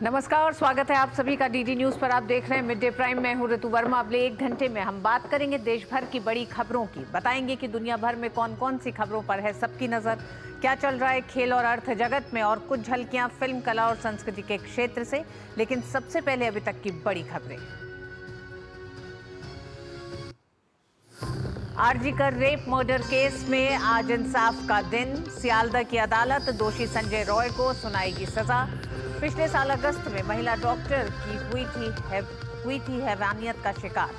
नमस्कार और स्वागत है आप सभी का डीडी न्यूज पर। आप देख रहे हैं मिड डे प्राइम। मैं हूं ऋतु वर्मा। अगले 1 घंटे में हम बात करेंगे देश भर की बड़ी खबरों की। बताएंगे कि दुनिया भर में कौन कौन सी खबरों पर है सबकी नजर, क्या चल रहा है खेल और अर्थ जगत में, और कुछ झलकियां फिल्म, कला और संस्कृति के क्षेत्र से। लेकिन सबसे पहले अभी तक की बड़ी खबरें। आरजी कर रेप मर्डर केस में आज इंसाफ का दिन। सियालदह की अदालत दोषी संजय रॉय को सुनाएगी सजा। पिछले साल अगस्त में महिला डॉक्टर की हुई थी हैवानियत का शिकार।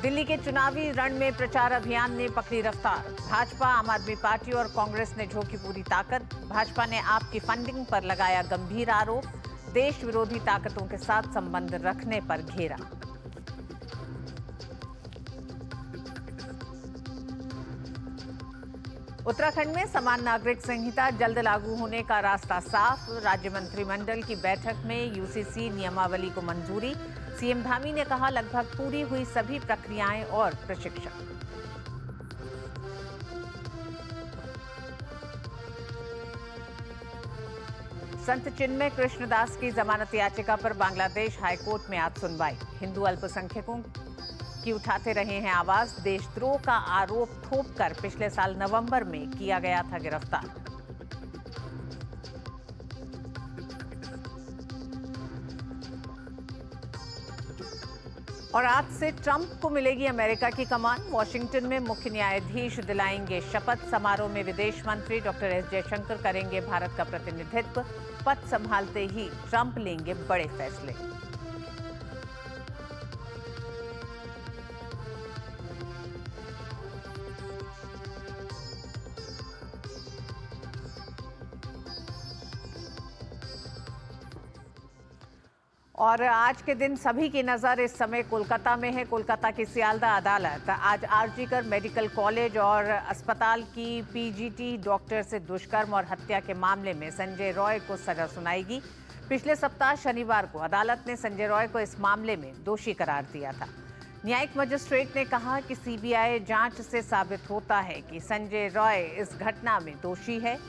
दिल्ली के चुनावी रण में प्रचार अभियान ने पकड़ी रफ्तार। भाजपा, आम आदमी पार्टी और कांग्रेस ने झोंकी पूरी ताकत। भाजपा ने आप की फंडिंग पर लगाया गंभीर आरोप। देश विरोधी ताकतों के साथ संबंध रखने पर घेरा। उत्तराखंड में समान नागरिक संहिता जल्द लागू होने का रास्ता साफ। राज्य मंत्रिमंडल की बैठक में यूसीसी नियमावली को मंजूरी। सीएम धामी ने कहा लगभग पूरी हुई सभी प्रक्रियाएं और प्रशिक्षण। संत चिन्मय कृष्णदास की जमानत याचिका पर बांग्लादेश हाईकोर्ट में आज सुनवाई। हिंदू अल्पसंख्यकों की उठाते रहे हैं आवाज। देशद्रोह का आरोप थोपकर पिछले साल नवंबर में किया गया था गिरफ्तार। और आज से ट्रंप को मिलेगी अमेरिका की कमान। वॉशिंगटन में मुख्य न्यायाधीश दिलाएंगे शपथ। समारोह में विदेश मंत्री डॉक्टर एस जयशंकर करेंगे भारत का प्रतिनिधित्व। पद संभालते ही ट्रंप लेंगे बड़े फैसले। और आज के दिन सभी की नज़र इस समय कोलकाता में है। कोलकाता की सियालदह अदालत आज आरजी कर मेडिकल कॉलेज और अस्पताल की पीजीटी डॉक्टर से दुष्कर्म और हत्या के मामले में संजय रॉय को सजा सुनाएगी। पिछले सप्ताह शनिवार को अदालत ने संजय रॉय को इस मामले में दोषी करार दिया था। न्यायिक मजिस्ट्रेट ने कहा कि सीबीआई जांच से साबित होता है कि संजय रॉय इस घटना में दोषी है।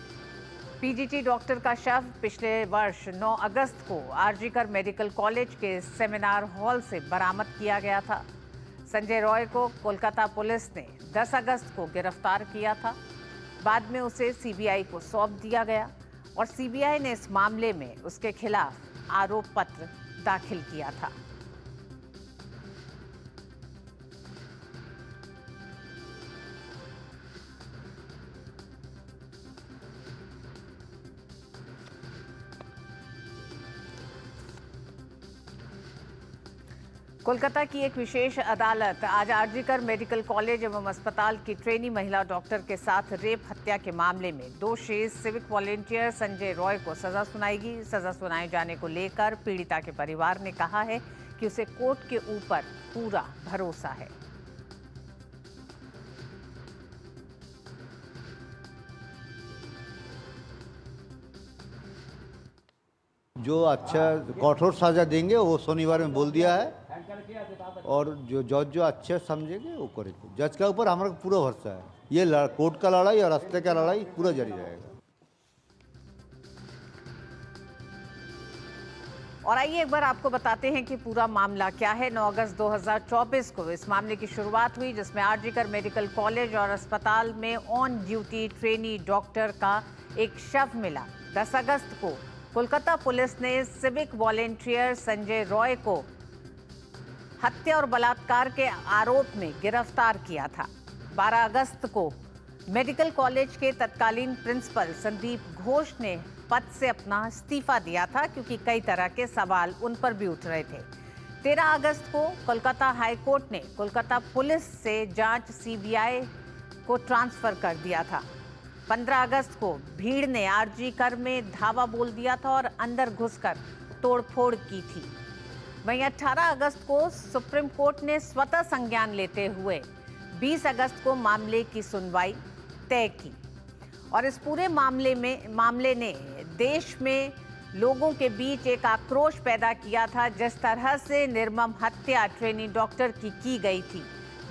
पीजीटी डॉक्टर का शव पिछले वर्ष 9 अगस्त को आरजी कर मेडिकल कॉलेज के सेमिनार हॉल से बरामद किया गया था। संजय रॉय को कोलकाता पुलिस ने 10 अगस्त को गिरफ्तार किया था। बाद में उसे सीबीआई को सौंप दिया गया और सीबीआई ने इस मामले में उसके खिलाफ आरोप पत्र दाखिल किया था। कोलकाता की एक विशेष अदालत आज आरजी कर मेडिकल कॉलेज एवं अस्पताल की ट्रेनी महिला डॉक्टर के साथ रेप हत्या के मामले में दोषी सिविक वॉलेंटियर संजय रॉय को सजा सुनाएगी। सजा सुनाए जाने को लेकर पीड़िता के परिवार ने कहा है कि उसे कोर्ट के ऊपर पूरा भरोसा है। जो अच्छा कठोर सजा देंगे वो शनिवार में बोल दिया है, और जो जज जो अच्छे समझेंगे वो करेंगे। जज के ऊपर हमारा पूरा भरोसा है। ये कोर्ट का लड़ाई और रास्ते का लड़ाई पूरा जारी रहेगा। और आइए एक बार आपको बताते हैं कि पूरा मामला क्या है। 9 अगस्त 2024 को इस मामले की शुरुआत हुई, जिसमें आरजी कर मेडिकल कॉलेज और अस्पताल में ऑन ड्यूटी ट्रेनी डॉक्टर का एक शव मिला। 10 अगस्त को कोलकाता पुलिस ने सिविक वॉलेंटियर संजय रॉय को हत्या और बलात्कार के आरोप में गिरफ्तार किया था। 12 अगस्त को मेडिकल कॉलेज के तत्कालीन प्रिंसिपल संदीप घोष ने पद से अपना इस्तीफा दिया था, क्योंकि कई तरह के सवाल उन पर भी उठ रहे थे। 13 अगस्त को कोलकाता हाई कोर्ट ने कोलकाता पुलिस से जांच सीबीआई को ट्रांसफर कर दिया था। 15 अगस्त को भीड़ ने आरजी कर में धावा बोल दिया था और अंदर घुसकर तोड़फोड़ की थी। वहीं 18 अगस्त को सुप्रीम कोर्ट ने स्वतः संज्ञान लेते हुए 20 अगस्त को मामले की सुनवाई तय की। और इस पूरे मामले ने देश में लोगों के बीच एक आक्रोश पैदा किया था। जिस तरह से निर्मम हत्या ट्रेनी डॉक्टर की गई थी,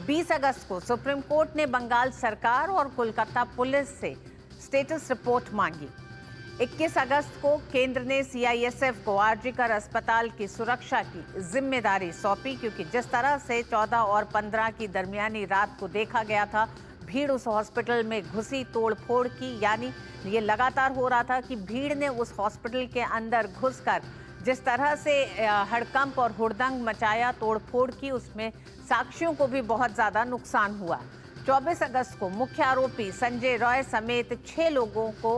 20 अगस्त को सुप्रीम कोर्ट ने बंगाल सरकार और कोलकाता पुलिस से स्टेटस रिपोर्ट मांगी। 21 अगस्त को केंद्र ने सीआईएसएफ को आरजीकर अस्पताल की सुरक्षा की जिम्मेदारी सौंपी, क्योंकि जिस तरह से 14 और 15 की दरमियानी रात को देखा गया था, भीड़ उस हॉस्पिटल में घुसी, तोड़फोड़ की, यानी ये लगातार हो रहा था कि भीड़ ने उस हॉस्पिटल के अंदर घुसकर जिस तरह से हड़कंप और हुड़दंग मचाया, तोड़फोड़ की, उसमें साक्षियों को भी बहुत ज़्यादा नुकसान हुआ। 24 अगस्त को मुख्य आरोपी संजय रॉय समेत 6 लोगों को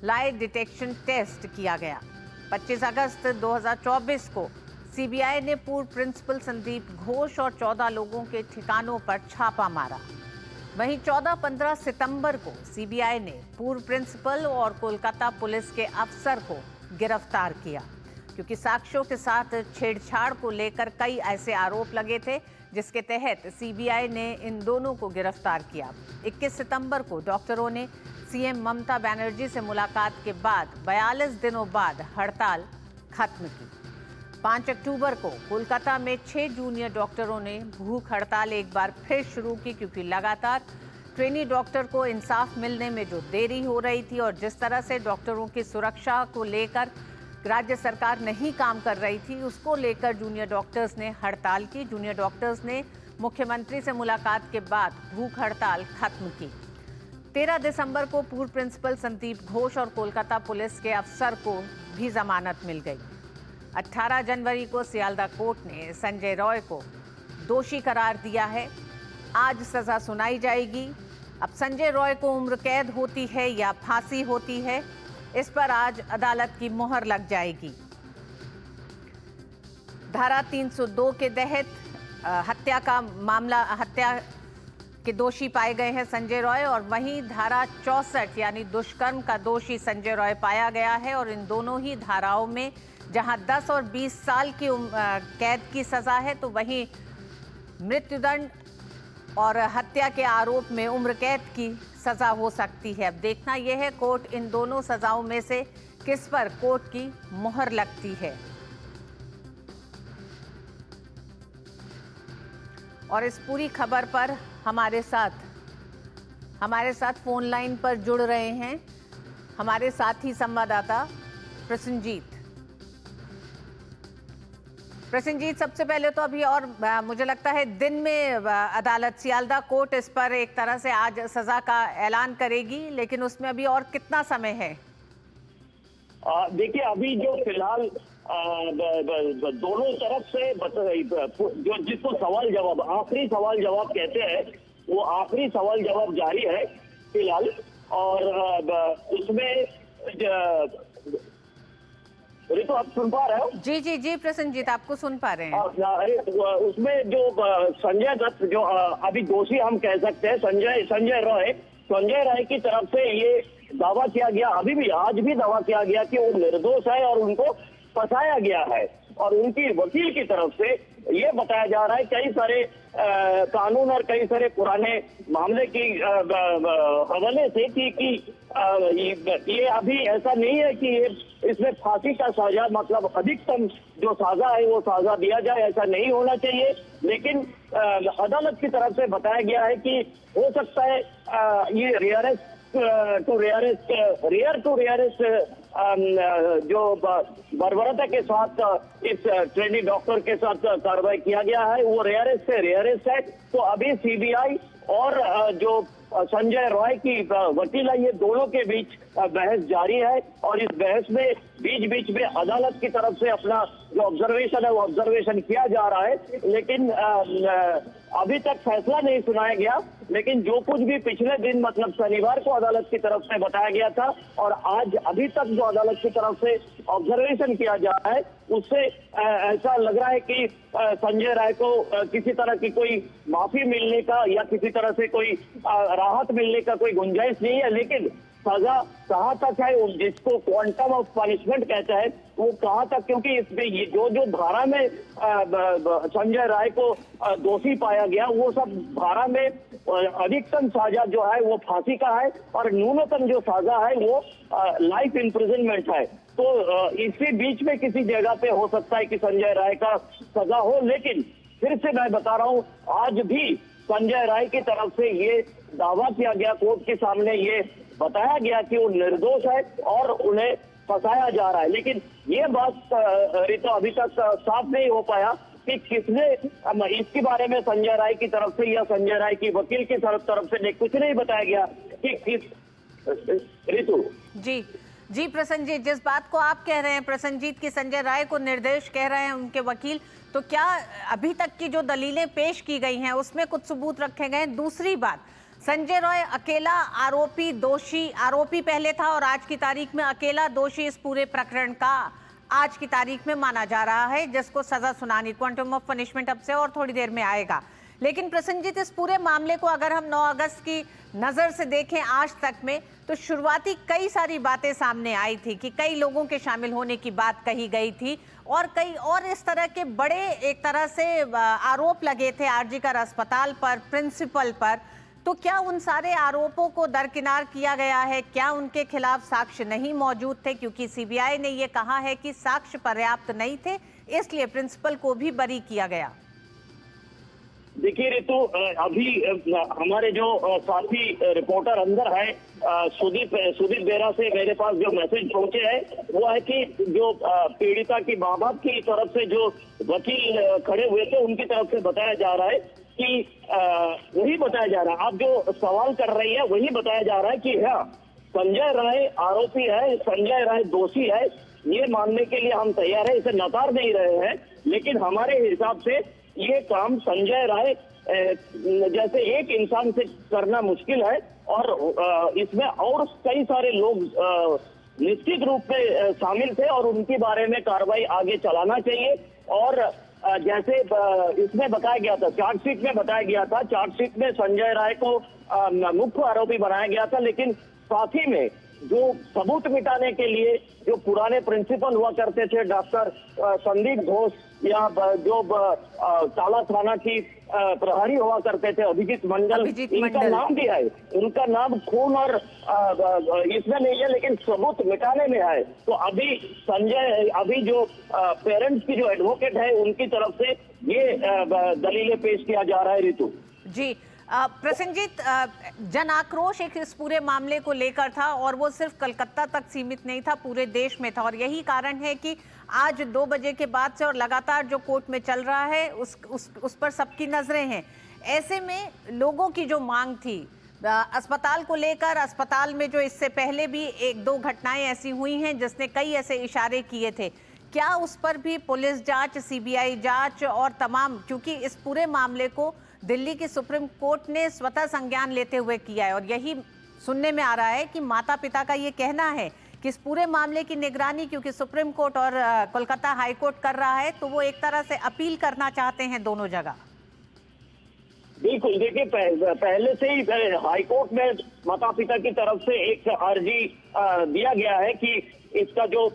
लाई डिटेक्शन टेस्ट किया गया। 25 अगस्त 2024 को सीबीआई ने पूर्व प्रिंसिपल संदीप घोष और 14 लोगों के ठिकानों पर छापा मारा। वहीं 14-15 सितंबर को सीबीआई ने पूर्व प्रिंसिपल और कोलकाता पुलिस के अफसर को गिरफ्तार किया, क्योंकि साक्ष्यों के साथ छेड़छाड़ को लेकर कई ऐसे आरोप लगे थे, जिसके तहत सीबीआई ने इन दोनों को गिरफ्तार किया। 21 सितंबर को डॉक्टरों ने सीएम ममता बनर्जी से मुलाकात के बाद 42 दिनों बाद हड़ताल खत्म की। 5 अक्टूबर को कोलकाता में 6 जूनियर डॉक्टरों ने भूख हड़ताल एक बार फिर शुरू की, क्योंकि लगातार ट्रेनी डॉक्टर को इंसाफ मिलने में जो देरी हो रही थी और जिस तरह से डॉक्टरों की सुरक्षा को लेकर राज्य सरकार नहीं काम कर रही थी, उसको लेकर जूनियर डॉक्टर्स ने हड़ताल की। जूनियर डॉक्टर्स ने मुख्यमंत्री से मुलाकात के बाद भूख हड़ताल खत्म की। 13 दिसंबर को पूर्व प्रिंसिपल संदीप घोष और कोलकाता पुलिस के अफसर को भी जमानत मिल गई। 18 जनवरी को सियालदा कोर्ट ने संजय रॉय को दोषी करार दिया है। आज सजा सुनाई जाएगी। अब संजय रॉय को उम्र कैद होती है या फांसी होती है, इस पर आज अदालत की मोहर लग जाएगी। धारा 302 के तहत हत्या का मामला, हत्या के दोषी पाए गए हैं संजय रॉय, और वहीं धारा 64 यानी दुष्कर्म का दोषी संजय रॉय पाया गया है। और इन दोनों ही धाराओं में जहां 10 और 20 साल की कैद की सजा है, तो वहीं मृत्युदंड और हत्या के आरोप में उम्र कैद की सजा हो सकती है। अब देखना यह है कोर्ट इन दोनों सजाओं में से किस पर कोर्ट की मोहर लगती है। और इस पूरी खबर पर हमारे साथ फोन लाइन पर जुड़ रहे हैं हमारे साथी संवाददाता प्रसन्नजीत। सबसे पहले तो अभी, और मुझे लगता है दिन में अदालत सियालदा कोर्ट इस पर एक तरह से आज सजा का ऐलान करेगी, लेकिन उसमें अभी और कितना समय है? देखिए, अभी जो फिलहाल दोनों तरफ से जो जिसको सवाल जवाब, आखिरी सवाल जवाब कहते हैं, वो आखिरी सवाल जवाब जारी है फिलहाल। और उसमें तो आप सुन पा रहे हो? जी प्रसन्नजीत, आपको सुन पा रहे हैं। उसमें जो संजय दत्त, जो अभी दोषी हम कह सकते हैं, संजय रॉय की तरफ से ये दावा किया गया, अभी भी आज भी दावा किया गया कि वो निर्दोष है और उनको फंसाया गया है। और उनकी वकील की तरफ से ये बताया जा रहा है कई सारे कानून और कई सारे पुराने मामले की हवाले से कि ये अभी ऐसा नहीं है कि इसमें फांसी का सजा, मतलब अधिकतम जो सजा है वो सजा दिया जाए, ऐसा नहीं होना चाहिए। लेकिन अदालत की तरफ से बताया गया है कि हो सकता है ये रेयर टू रेयरेस्ट जो बर्बरता के साथ इस ट्रेनी डॉक्टर के साथ कार्रवाई किया गया है, वो रेयरेस्ट से रेयरेस्ट है। तो अभी सीबीआई और जो संजय रॉय की वकील है, ये दोनों के बीच बहस जारी है। और इस बहस में बीच में अदालत की तरफ से अपना जो ऑब्जर्वेशन है वो ऑब्जर्वेशन किया जा रहा है। लेकिन अभी तक फैसला नहीं सुनाया गया। लेकिन जो कुछ भी पिछले दिन, मतलब शनिवार को अदालत की तरफ से बताया गया था, और आज अभी तक जो अदालत की तरफ से ऑब्जर्वेशन किया जा रहा है, उससे ऐसा लग रहा है कि संजय राय को किसी तरह की कोई माफी मिलने का या किसी तरह से कोई राहत मिलने का कोई गुंजाइश नहीं है। लेकिन सजा कहाँ तक है, जिसको क्वांटम ऑफ पनिशमेंट कहता है, वो कहाँ तक, क्योंकि इसमें ये जो धारा में संजय राय को दोषी पाया गया, वो सब धारा में अधिकतम सजा जो है वो फांसी का है और न्यूनतम जो सजा है वो लाइफ इम्प्रिजनमेंट है। तो इसी बीच में किसी जगह पे हो सकता है कि संजय राय का सजा हो। लेकिन फिर से मैं बता रहा हूं, आज भी संजय राय की तरफ से ये दावा किया गया, कोर्ट के सामने ये बताया गया कि वो निर्दोष है और उन्हें फंसाया जा रहा है। लेकिन ये बात रितु अभी तक साफ नहीं हो पाया कि किसने इसके बारे में संजय राय की तरफ से या संजय राय की वकील की तरफ से कुछ नहीं बताया गया कि किस रितु। जी प्रसन्नजीत, जिस बात को आप कह रहे हैं प्रसन्नजीत की संजय राय को निर्दोष कह रहे हैं उनके वकील, तो क्या अभी तक की जो दलीलें पेश की गई हैं उसमें कुछ सबूत रखे गए हैं? दूसरी बात, संजय राय अकेला आरोपी पहले था और आज की तारीख में अकेला दोषी इस पूरे प्रकरण का आज की तारीख में माना जा रहा है, जिसको सजा सुनानी, क्वांटम ऑफ पनिशमेंट अब से और थोड़ी देर में आएगा। लेकिन प्रसन्नजीत, इस पूरे मामले को अगर हम 9 अगस्त की नजर से देखें आज तक में, तो शुरुआती कई सारी बातें सामने आई थी कि कई लोगों के शामिल होने की बात कही गई थी और कई और इस तरह के बड़े एक तरह से आरोप लगे थे आरजीकर अस्पताल पर, प्रिंसिपल पर। तो क्या उन सारे आरोपों को दरकिनार किया गया है? क्या उनके खिलाफ साक्ष्य नहीं मौजूद थे? क्योंकि सीबीआई ने यह कहा है कि साक्ष्य पर्याप्त नहीं थे, इसलिए प्रिंसिपल को भी बरी किया गया। देखिए रितु, अभी हमारे जो साथी रिपोर्टर अंदर है सुदीप बेरा से मेरे पास जो मैसेज पहुंचे हैं वो है कि जो पीड़िता की माँ बाप की तरफ से जो वकील खड़े हुए थे उनकी तरफ से बताया जा रहा है कि वही बताया जा रहा है, आप जो सवाल कर रही है वही बताया जा रहा है कि हाँ, संजय राय आरोपी है, संजय राय दोषी है, ये मानने के लिए हम तैयार है, इसे नकार नहीं रहे हैं। लेकिन हमारे हिसाब से ये काम संजय राय जैसे एक इंसान से करना मुश्किल है और इसमें और कई सारे लोग निश्चित रूप में शामिल थे और उनके बारे में कार्रवाई आगे चलाना चाहिए। और जैसे इसमें बताया गया था, चार्जशीट में बताया गया था, चार्जशीट में संजय राय को मुख्य आरोपी बनाया गया था, लेकिन साथ ही में जो सबूत मिटाने के लिए जो पुराने प्रिंसिपल हुआ करते थे, डॉक्टर संदीप घोष या जो ताला थाना की प्रहरी हुआ करते थे अभिजीत मंडल, इनका नाम भी है, उनका नाम खून और इसमें नहीं है लेकिन सबूत मिटाने में है। तो अभी जो पेरेंट्स की जो एडवोकेट है उनकी तरफ से ये दलीलें पेश किया जा रहा है। रितु जी, प्रसन्नजीत, जन आक्रोश एक इस पूरे मामले को लेकर था और वो सिर्फ कलकत्ता तक सीमित नहीं था, पूरे देश में था और यही कारण है कि आज 2 बजे के बाद से और लगातार जो कोर्ट में चल रहा है उस पर सबकी नजरें हैं। ऐसे में लोगों की जो मांग थी अस्पताल को लेकर, अस्पताल में जो इससे पहले भी 1-2 घटनाएं ऐसी हुई हैं जिसने कई ऐसे इशारे किए थे, क्या उस पर भी पुलिस जांच, सीबीआई जांच और तमाम, क्योंकि इस पूरे मामले को दिल्ली की सुप्रीम कोर्ट ने स्वतः संज्ञान लेते हुए किया है और यही सुनने में आ रहा है कि माता पिता का ये कहना है कि इस पूरे मामले की निगरानी क्योंकि सुप्रीम कोर्ट और कोलकाता हाई कोर्ट कर रहा है, तो वो एक तरह से अपील करना चाहते हैं दोनों जगह। बिल्कुल, देखिए पहले से ही हाई कोर्ट में माता पिता की तरफ से एक अर्जी दिया गया है कि इसका जो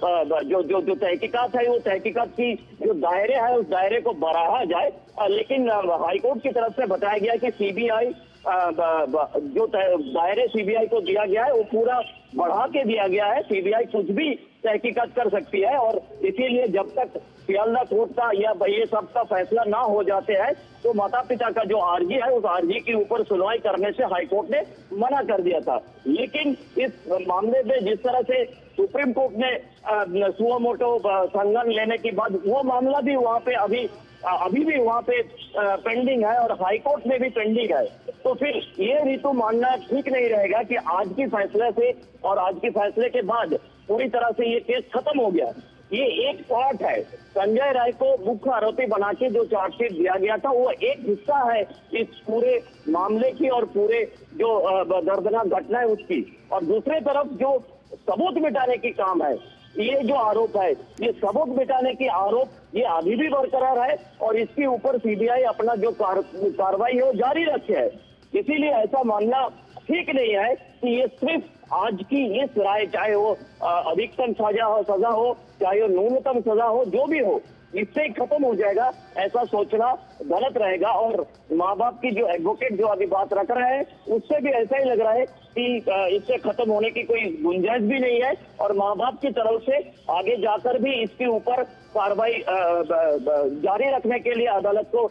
तहकीकात है वो तहकीकात की जो दायरे है उस दायरे को बढ़ाया जाए। लेकिन हाईकोर्ट की तरफ से बताया गया कि सीबीआई जो दायरे सीबीआई को दिया गया है वो पूरा बढ़ा के दिया गया है। सीबीआई कुछ भी तहकीकात कर सकती है और इसीलिए जब तक सियालदा कोर्ट का या ये सब का फैसला ना हो जाते हैं तो माता पिता का जो अर्जी है उस अर्जी के ऊपर सुनवाई करने से हाईकोर्ट ने मना कर दिया था। लेकिन इस मामले में जिस तरह से सुप्रीम कोर्ट ने सुओ मोटो संज्ञान लेने के बाद वो मामला भी वहाँ पे अभी भी वहाँ पे पेंडिंग है और हाई कोर्ट में भी पेंडिंग है, तो फिर ये ऋतु मानना ठीक नहीं रहेगा कि आज की फैसले से और आज के फैसले के बाद पूरी तरह से ये केस खत्म हो गया। ये एक पार्ट है, संजय राय को मुख्य आरोपी बना के जो चार्जशीट दिया गया था वो एक हिस्सा है इस पूरे मामले की और पूरे जो दर्दनाक घटना है उसकी। और दूसरी तरफ जो सबूत मिटाने की काम है, ये जो आरोप है, ये सबूत मिटाने की आरोप ये अभी भी बरकरार है और इसके ऊपर सीबीआई अपना जो कार्रवाई है वो जारी रखे है। इसीलिए ऐसा मानना ठीक नहीं है कि ये सिर्फ आज की इस राय, चाहे वो अधिकतम सजा हो चाहे वो न्यूनतम सजा हो, जो भी हो, इससे ही खत्म हो जाएगा, ऐसा सोचना गलत रहेगा। और माँ बाप की जो एडवोकेट जो अभी बात रख रहे हैं उससे भी ऐसा ही लग रहा है राजनीति इससे खत्म होने की कोई गुंजाइश भी नहीं है और माँ बाप की तरफ से आगे जाकर भी इसके ऊपर कार्रवाई जारी रखने के लिए अदालत को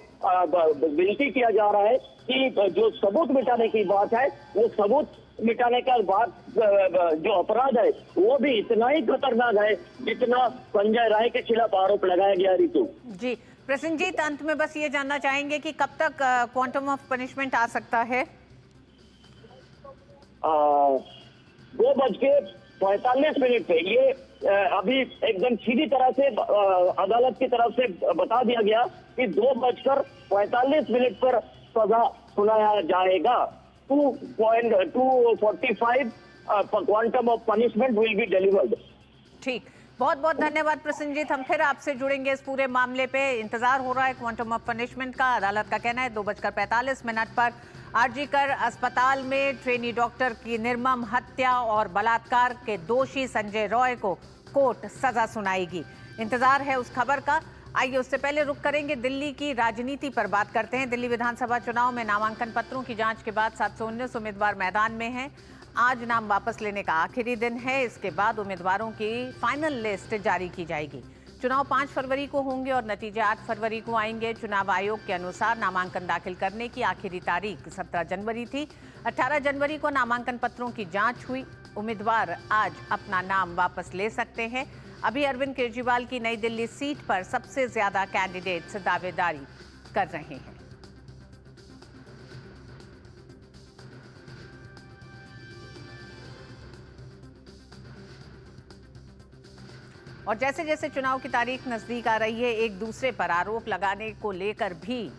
विनती किया जा रहा है कि जो सबूत मिटाने की बात है वो सबूत मिटाने का बाद जो अपराध है वो भी इतना ही खतरनाक है जितना संजय राय के खिलाफ आरोप लगाया गया। ऋतु जी, प्रसन्नजीत, अंत में बस ये जानना चाहेंगे कि कब तक क्वांटम ऑफ पनिशमेंट आ सकता है? 2:45 पे ये अभी एकदम सीधी तरह से अदालत की तरफ से बता दिया गया कि 2:45 पर सजा सुनाया जाएगा। 2:45 quantum of punishment will be delivered. ठीक, बहुत बहुत धन्यवाद प्रसन्नजीत। हम फिर आपसे जुड़ेंगे इस पूरे मामले पे। इंतजार हो रहा है क्वांटम ऑफ पनिशमेंट का। अदालत का कहना है 2:45 पर आरजीकर अस्पताल में ट्रेनी डॉक्टर की निर्मम हत्या और बलात्कार के दोषी संजय रॉय को कोर्ट सजा सुनाएगी। इंतजार है उस खबर का। आइए उससे पहले रुक करेंगे दिल्ली की राजनीति पर बात करते हैं। दिल्ली विधानसभा चुनाव में नामांकन पत्रों की जांच के बाद 719 उम्मीदवार मैदान में हैं। आज नाम वापस लेने का आखिरी दिन है। इसके बाद उम्मीदवारों की फाइनल लिस्ट जारी की जाएगी। चुनाव 5 फरवरी को होंगे और नतीजे 8 फरवरी को आएंगे। चुनाव आयोग के अनुसार नामांकन दाखिल करने की आखिरी तारीख 17 जनवरी थी। 18 जनवरी को नामांकन पत्रों की जांच हुई। उम्मीदवार आज अपना नाम वापस ले सकते हैं। अभी अरविंद केजरीवाल की नई दिल्ली सीट पर सबसे ज्यादा कैंडिडेट्स दावेदारी कर रहे हैं। और जैसे जैसे चुनाव की तारीख नजदीक आ रही है, एक दूसरे पर आरोप लगाने को लेकर भी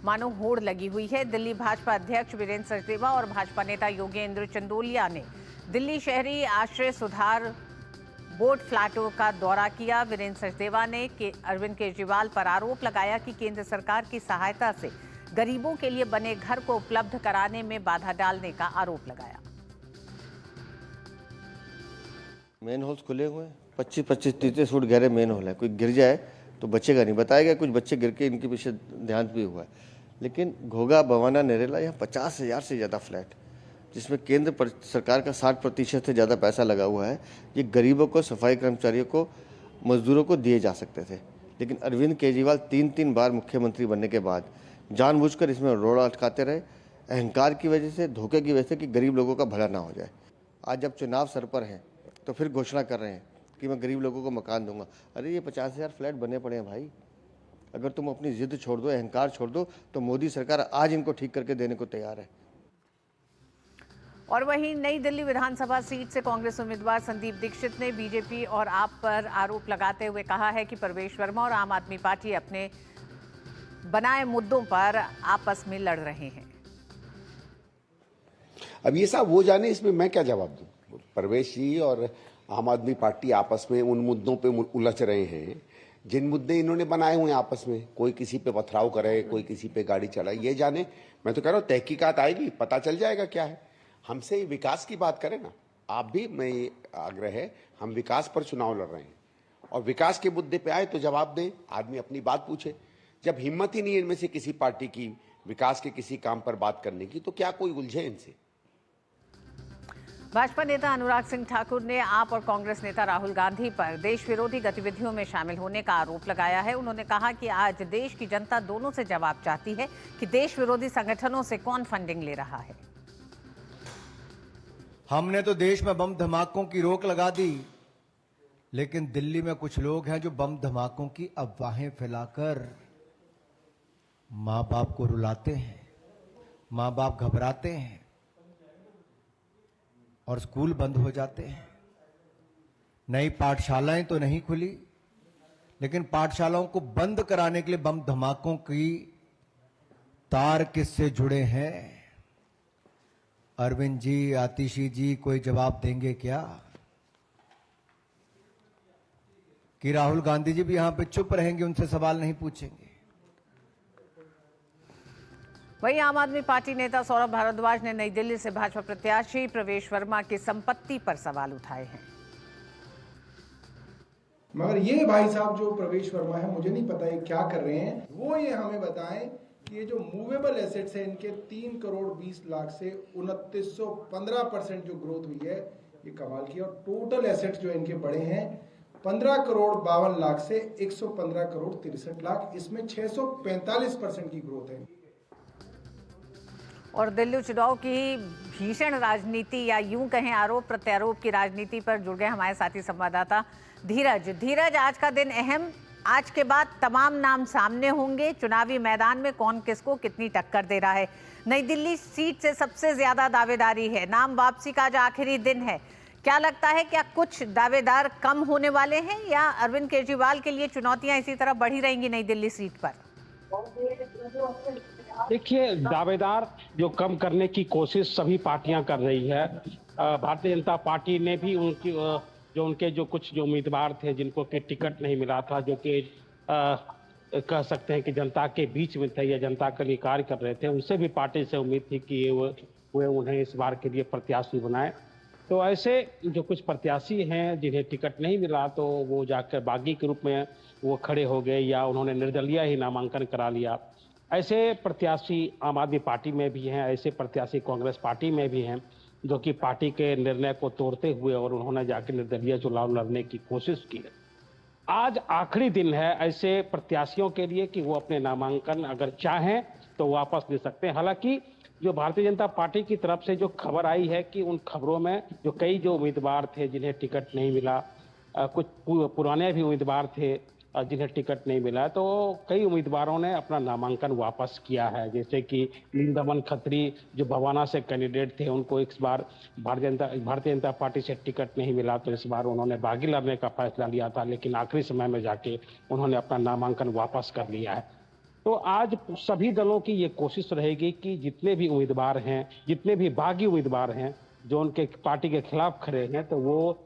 मानो होड़ लगी हुई है। दिल्ली भाजपा अध्यक्ष वीरेंद्र सचदेवा और भाजपा नेता योगेंद्र चंदोलिया ने दिल्ली शहरी आश्रय सुधार बोर्ड फ्लैटों का दौरा किया। वीरेंद्र सचदेवा ने अरविंद केजरीवाल पर आरोप लगाया कि केंद्र सरकार की सहायता से गरीबों के लिए बने घर को उपलब्ध कराने में बाधा डालने का आरोप लगाया। मेन होल्स खुले हुए हैं, 25-25 30 फुट गहरे मेन होल है। कोई गिर जाए तो बचेगा नहीं। बताया गया कुछ बच्चे गिर के इनके पीछे ध्यान भी हुआ है। लेकिन घोगा, बवाना, नरेला, यहाँ 50,000 से ज़्यादा फ्लैट, जिसमें केंद्र सरकार का 60% से ज़्यादा पैसा लगा हुआ है। ये गरीबों को, सफाई कर्मचारियों को, मजदूरों को दिए जा सकते थे। लेकिन अरविंद केजरीवाल 3 बार मुख्यमंत्री बनने के बाद जानबूझकर इसमें रोड़ा अटकाते रहे, अहंकार की वजह से, धोखे की वजह से कि गरीब लोगों का भला ना हो जाए। आज जब चुनाव सर पर हैं तो फिर घोषणा कर रहे हैं कि मैं गरीब लोगों को मकान दूंगा। अरे ये 50,000 फ्लैट बने पड़े हैं भाई। अगर तुम अपनी जिद छोड़ दो, अहंकार छोड़ दो, तो मोदी सरकार आज इनको ठीक करके देने को तैयार है। और वहीं नई दिल्ली विधानसभा सीट से कांग्रेस उम्मीदवार संदीप दीक्षित ने बीजेपी और आप पर आरोप लगाते हुए कहा है कि प्रवेश वर्मा और आम आदमी पार्टी अपने बनाए मुद्दों पर आपस में लड़ रहे हैं। अब ये साहब वो जाने, इसमें मैं क्या जवाब दूं। प्रवेश जी और आम आदमी पार्टी आपस में उन मुद्दों पे उलझ रहे हैं जिन मुद्दे इन्होंने बनाए हुए हैं आपस में। कोई किसी पे पथराव करे, कोई किसी पे गाड़ी चलाए, ये जाने। मैं तो कह रहा हूँ तहकीकात आएगी, पता चल जाएगा क्या है। हमसे विकास की बात करें ना, आप भी, मैं ये आग्रह है, हम विकास पर चुनाव लड़ रहे हैं और विकास के मुद्दे पे आए तो जवाब दें, आदमी अपनी बात पूछे। जब हिम्मत ही नहीं है इनमें से किसी पार्टी की विकास के किसी काम पर बात करने की, तो क्या कोई उलझे इनसे। भाजपा नेता अनुराग सिंह ठाकुर ने आप और कांग्रेस नेता राहुल गांधी पर देश विरोधी गतिविधियों में शामिल होने का आरोप लगाया है। उन्होंने कहा कि आज देश की जनता दोनों से जवाब चाहती है कि देश विरोधी संगठनों से कौन फंडिंग ले रहा है। हमने तो देश में बम धमाकों की रोक लगा दी, लेकिन दिल्ली में कुछ लोग हैं जो बम धमाकों की अफवाहें फैलाकर मां बाप को रुलाते हैं, मां बाप घबराते हैं और स्कूल बंद हो जाते हैं। नई पाठशालाएं तो नहीं खुली, लेकिन पाठशालाओं को बंद कराने के लिए बम धमाकों की तार किससे जुड़े हैं? अरविंद जी, आतिशी जी कोई जवाब देंगे क्या? कि राहुल गांधी जी भी यहां पे चुप रहेंगे, उनसे सवाल नहीं पूछेंगे? वहीं आम आदमी पार्टी नेता सौरभ भारद्वाज ने नई दिल्ली से भाजपा प्रत्याशी प्रवेश वर्मा की संपत्ति पर सवाल उठाए हैं। मगर ये भाई साहब जो प्रवेश वर्मा है, मुझे नहीं पता ये क्या कर रहे हैं। वो ये हमें बताएं कि ये जो मूवेबल एसेट्स हैं इनके 3 करोड़ 20 लाख से 2915% जो ग्रोथ हुई है, ये कमाल की। और टोटल एसेट्स जो इनके बढ़े हैं 15 करोड़ 52 लाख से 115 करोड़ 63 लाख, इसमें 645% की ग्रोथ है। और दिल्ली चुनाव की भीषण राजनीति या यूं कहें आरोप प्रत्यारोप की राजनीति पर जुड़ गए हमारे साथी संवाददाता धीरज। आज का दिन अहम, आज के बाद तमाम नाम सामने होंगे। चुनावी मैदान में कौन किसको कितनी टक्कर दे रहा है। नई दिल्ली सीट से सबसे ज्यादा दावेदारी है। नाम वापसी का आज आखिरी दिन है। क्या लगता है, क्या कुछ दावेदार कम होने वाले हैं या अरविंद केजरीवाल के लिए चुनौतियां इसी तरह बढ़ी रहेंगी नई दिल्ली सीट पर? देखिए, दावेदार जो कम करने की कोशिश सभी पार्टियां कर रही है। भारतीय जनता पार्टी ने भी उनके जो कुछ उम्मीदवार थे जिनको कि टिकट नहीं मिला था, जो कि कह सकते हैं कि जनता के बीच में थे या जनता के लिए कार्य कर रहे थे, उनसे भी पार्टी से उम्मीद थी कि वे उन्हें इस बार के लिए प्रत्याशी बनाए। तो ऐसे जो कुछ प्रत्याशी हैं जिन्हें टिकट नहीं मिला तो वो जाकर बागी के रूप में वो खड़े हो गए या उन्होंने निर्दलीय ही नामांकन करा लिया। ऐसे प्रत्याशी आम आदमी पार्टी में भी हैं, ऐसे प्रत्याशी कांग्रेस पार्टी में भी हैं जो कि पार्टी के निर्णय को तोड़ते हुए और उन्होंने जाकर निर्दलीय चुनाव लड़ने की कोशिश की है। आज आखिरी दिन है ऐसे प्रत्याशियों के लिए कि वो अपने नामांकन अगर चाहें तो वापस ले सकते हैं। हालांकि जो भारतीय जनता पार्टी की तरफ से जो खबर आई है कि उन खबरों में जो कई उम्मीदवार थे जिन्हें टिकट नहीं मिला, कुछ पुराने भी उम्मीदवार थे जिन्हें टिकट नहीं मिला, तो कई उम्मीदवारों ने अपना नामांकन वापस किया है। जैसे कि नीलदमन खत्री जो भवाना से कैंडिडेट थे, उनको इस बार भारतीय जनता पार्टी से टिकट नहीं मिला तो इस बार उन्होंने बागी लड़ने का फैसला लिया था, लेकिन आखिरी समय में जाके उन्होंने अपना नामांकन वापस कर लिया है। तो आज सभी दलों की ये कोशिश रहेगी कि जितने भी उम्मीदवार हैं, जितने भी बागी उम्मीदवार हैं जो उनके पार्टी के खिलाफ खड़े हैं, तो वो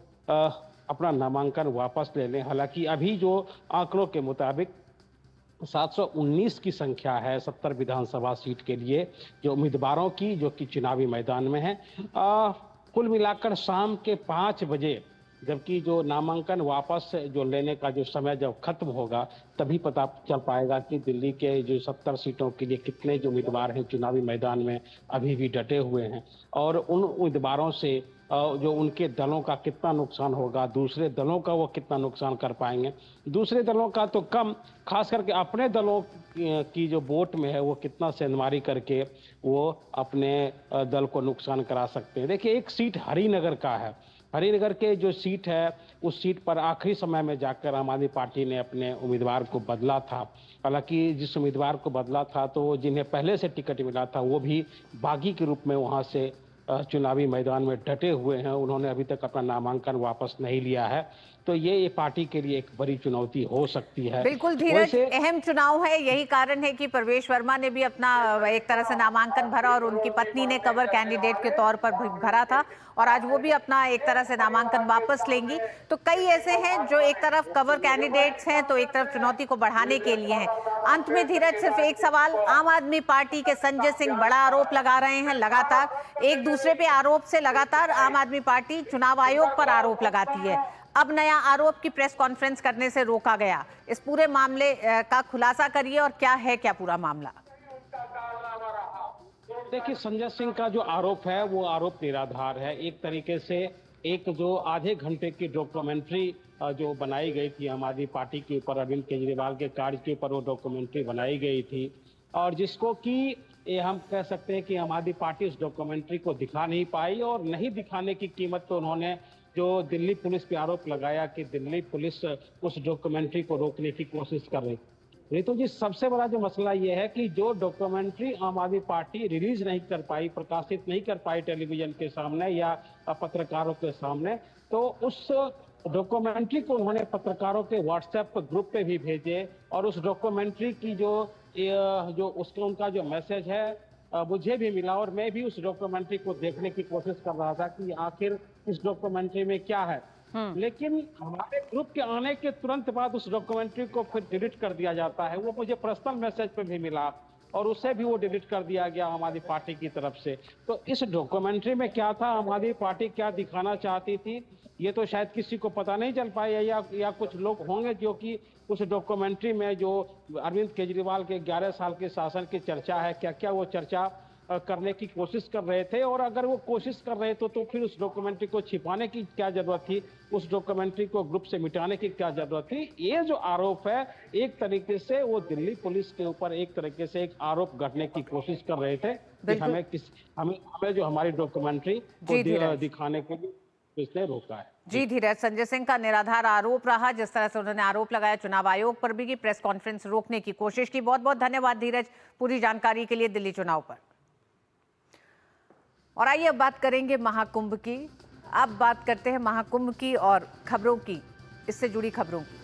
अपना नामांकन वापस ले लें। हालांकि अभी जो आंकड़ों के मुताबिक 719 की संख्या है 70 विधानसभा सीट के लिए जो उम्मीदवारों की, जो कि चुनावी मैदान में है। कुल मिलाकर शाम के 5 बजे, जबकि जो नामांकन वापस जो लेने का जो समय जब खत्म होगा तभी पता चल पाएगा कि दिल्ली के जो 70 सीटों के लिए कितने जो उम्मीदवार हैं चुनावी मैदान में अभी भी डटे हुए हैं, और उन उम्मीदवारों से जो उनके दलों का कितना नुकसान होगा, दूसरे दलों का वो कितना नुकसान कर पाएंगे। दूसरे दलों का तो कम, खास करके अपने दलों की जो वोट में है वो कितना सेंधमारी करके वो अपने दल को नुकसान करा सकते हैं। देखिए, एक सीट हरिनगर का है। हरिनगर के जो सीट है उस सीट पर आखिरी समय में जाकर आम आदमी पार्टी ने अपने उम्मीदवार को बदला था। हालांकि जिस उम्मीदवार को बदला था तो जिन्हें पहले से टिकट मिला था वो भी बागी के रूप में वहां से चुनावी मैदान में डटे हुए हैं। उन्होंने अभी तक अपना नामांकन वापस नहीं लिया है। तो ये पार्टी के लिए एक बड़ी चुनौती हो सकती है। बिल्कुल धीरज, अहम चुनाव है। यही कारण है कि प्रवेश वर्मा ने भी अपना एक तरह से नामांकन भरा और उनकी पत्नी ने कवर कैंडिडेट के तौर पर भरा था, और आज वो भी अपना एक तरह से नामांकन वापस लेंगी। तो कई ऐसे हैं जो एक तरफ कवर कैंडिडेट्स हैं तो एक तरफ चुनौती को बढ़ाने के लिए हैं। अंत में धीरज, सिर्फ एक सवाल, आम आदमी पार्टी के संजय सिंह बड़ा आरोप लगा रहे हैं लगातार, एक दूसरे पे आरोप से लगातार आम आदमी पार्टी चुनाव आयोग पर आरोप लगाती है। अब नया आरोप की प्रेस कॉन्फ्रेंस करने से रोका गया। इस पूरे मामले का खुलासा करिए और क्या है क्या पूरा मामला? देखिए, संजय सिंह का जो आरोप है वो आरोप निराधार है। एक तरीके से एक जो आधे घंटे की डॉक्यूमेंट्री जो बनाई गई थी आम आदमी पार्टी के ऊपर, अरविंद केजरीवाल के कार्य के ऊपर वो डॉक्यूमेंट्री बनाई गई थी, और जिसको कि हम कह सकते हैं कि आम आदमी पार्टी उस डॉक्यूमेंट्री को दिखा नहीं पाई, और नहीं दिखाने की कीमत तो उन्होंने जो दिल्ली पुलिस पे आरोप लगाया कि दिल्ली पुलिस उस डॉक्यूमेंट्री को रोकने की कोशिश कर रही। नहीं तो जी, सबसे बड़ा जो मसला ये है कि जो डॉक्यूमेंट्री आम आदमी पार्टी रिलीज नहीं कर पाई, प्रकाशित नहीं कर पाई टेलीविजन के सामने या पत्रकारों के सामने, तो उस डॉक्यूमेंट्री को उन्होंने पत्रकारों के व्हाट्सएप ग्रुप पे भी भेजे, और उस डॉक्यूमेंट्री की जो उसका उनका जो मैसेज है मुझे भी मिला, और मैं भी उस डॉक्यूमेंट्री को देखने की कोशिश कर रहा था कि आखिर इस डॉक्यूमेंट्री में क्या है। लेकिन हमारे ग्रुप के आने के तुरंत बाद उस डॉक्यूमेंट्री को फिर डिलीट कर दिया जाता है। वो मुझे पर्सनल मैसेज पे भी मिला, और उसे भी वो डिलीट कर दिया गया आम आदमी पार्टी की तरफ से। तो इस डॉक्यूमेंट्री में क्या था, आम आदमी पार्टी क्या दिखाना चाहती थी, ये तो शायद किसी को पता नहीं चल पाया, या कुछ लोग होंगे जो कि उस डॉक्यूमेंट्री में जो अरविंद केजरीवाल के 11 साल के शासन की चर्चा है, क्या क्या वो चर्चा करने की कोशिश कर रहे थे, और अगर वो कोशिश कर रहे थे तो फिर उस डॉक्यूमेंट्री को छिपाने की क्या जरूरत थी, उस डॉक्यूमेंट्री को ग्रुप से मिटाने की क्या जरूरत थी। ये जो आरोप है एक तरीके से वो दिल्ली पुलिस के ऊपर एक तरीके से एक आरोप गढ़ने की कोशिश कर रहे थे कि हमें जो हमारी डॉक्यूमेंट्री को दिखाने के लिए इसने रोका है। जी धीरज, संजय सिंह का निराधार आरोप रहा, जिस तरह से उन्होंने आरोप लगाया चुनाव आयोग पर भी की प्रेस कॉन्फ्रेंस रोकने की कोशिश की। बहुत बहुत धन्यवाद धीरज पूरी जानकारी के लिए दिल्ली चुनाव पर। और आइए अब बात करेंगे महाकुंभ की। अब बात करते हैं महाकुंभ की और खबरों की, इससे जुड़ी खबरों की।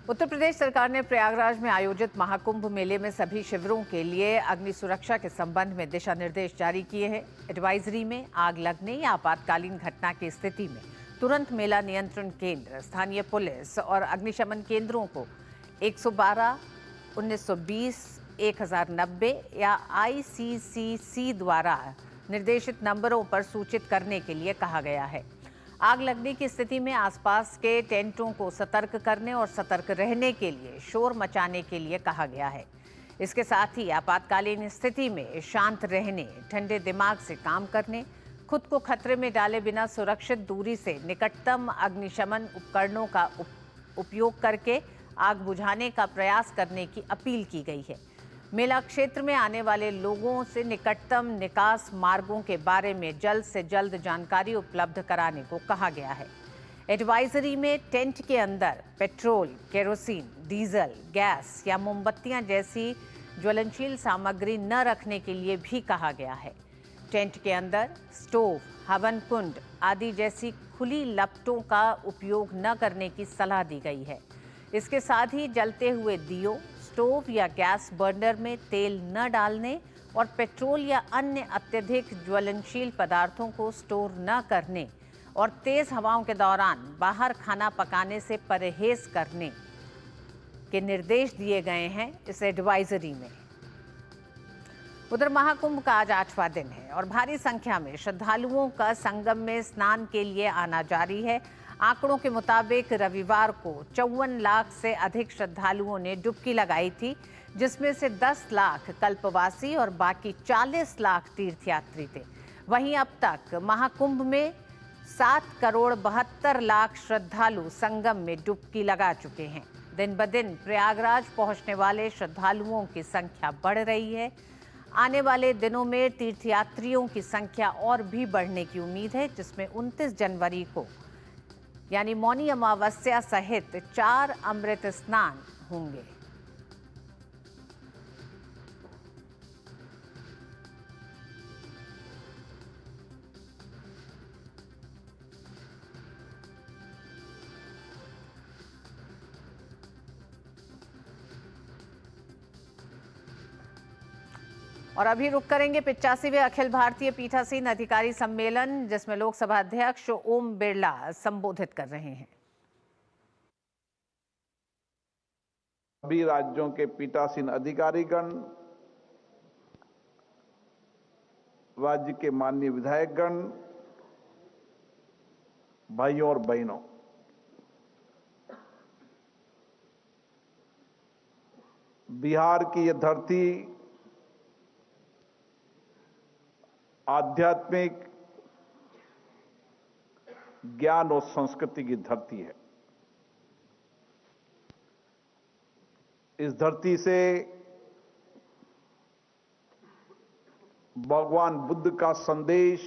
उत्तर प्रदेश सरकार ने प्रयागराज में आयोजित महाकुंभ मेले में सभी शिविरों के लिए अग्नि सुरक्षा के संबंध में दिशा निर्देश जारी किए हैं। एडवाइजरी में आग लगने या आपातकालीन घटना की स्थिति में तुरंत मेला नियंत्रण केंद्र, स्थानीय पुलिस और अग्निशमन केंद्रों को 112, 1920, 1090 या ICCC द्वारा निर्देशित नंबरों पर सूचित करने के लिए कहा गया है। आग लगने की स्थिति में आसपास के टेंटों को सतर्क करने और सतर्क रहने के लिए शोर मचाने के लिए कहा गया है। इसके साथ ही आपातकालीन स्थिति में शांत रहने, ठंडे दिमाग से काम करने, खुद को खतरे में डाले बिना सुरक्षित दूरी से निकटतम अग्निशमन उपकरणों का उपयोग करके आग बुझाने का प्रयास करने की अपील की गई है। मेला क्षेत्र में आने वाले लोगों से निकटतम निकास मार्गों के बारे में जल्द से जल्द जानकारी उपलब्ध कराने को कहा गया है। एडवाइजरी में टेंट के अंदर पेट्रोल, केरोसिन, डीजल, गैस या मोमबत्तियां जैसी ज्वलनशील सामग्री न रखने के लिए भी कहा गया है। टेंट के अंदर स्टोव, हवन कुंड आदि जैसी खुली लपटों का उपयोग न करने की सलाह दी गई है। इसके साथ ही जलते हुए दियों, स्टोव या गैस बर्नर में तेल न डालने और पेट्रोल या अन्य अत्यधिक ज्वलनशील पदार्थों को स्टोर न करने और तेज हवाओं के दौरान बाहर खाना पकाने से परहेज करने के निर्देश दिए गए हैं इस एडवाइजरी में। उधर महाकुंभ का आज 8वां दिन है और भारी संख्या में श्रद्धालुओं का संगम में स्नान के लिए आना जारी है। आंकड़ों के मुताबिक रविवार को 54 लाख से अधिक श्रद्धालुओं ने डुबकी लगाई थी, जिसमें से 10 लाख कल्पवासी और बाकी 40 लाख तीर्थयात्री थे। वहीं अब तक महाकुंभ में 7,72,00,000 श्रद्धालु संगम में डुबकी लगा चुके हैं। दिन ब दिन प्रयागराज पहुंचने वाले श्रद्धालुओं की संख्या बढ़ रही है। आने वाले दिनों में तीर्थयात्रियों की संख्या और भी बढ़ने की उम्मीद है, जिसमें 29 जनवरी को यानी मौनी अमावस्या सहित 4 अमृत स्नान होंगे। और अभी रुक करेंगे 85वें अखिल भारतीय पीठासीन अधिकारी सम्मेलन, जिसमें लोकसभा अध्यक्ष ओम बिरला संबोधित कर रहे हैं। सभी राज्यों के पीठासीन अधिकारीगण, राज्य के माननीय विधायकगण, भाइयों और बहनों, बिहार की यह धरती आध्यात्मिक ज्ञान और संस्कृति की धरती है। इस धरती से भगवान बुद्ध का संदेश,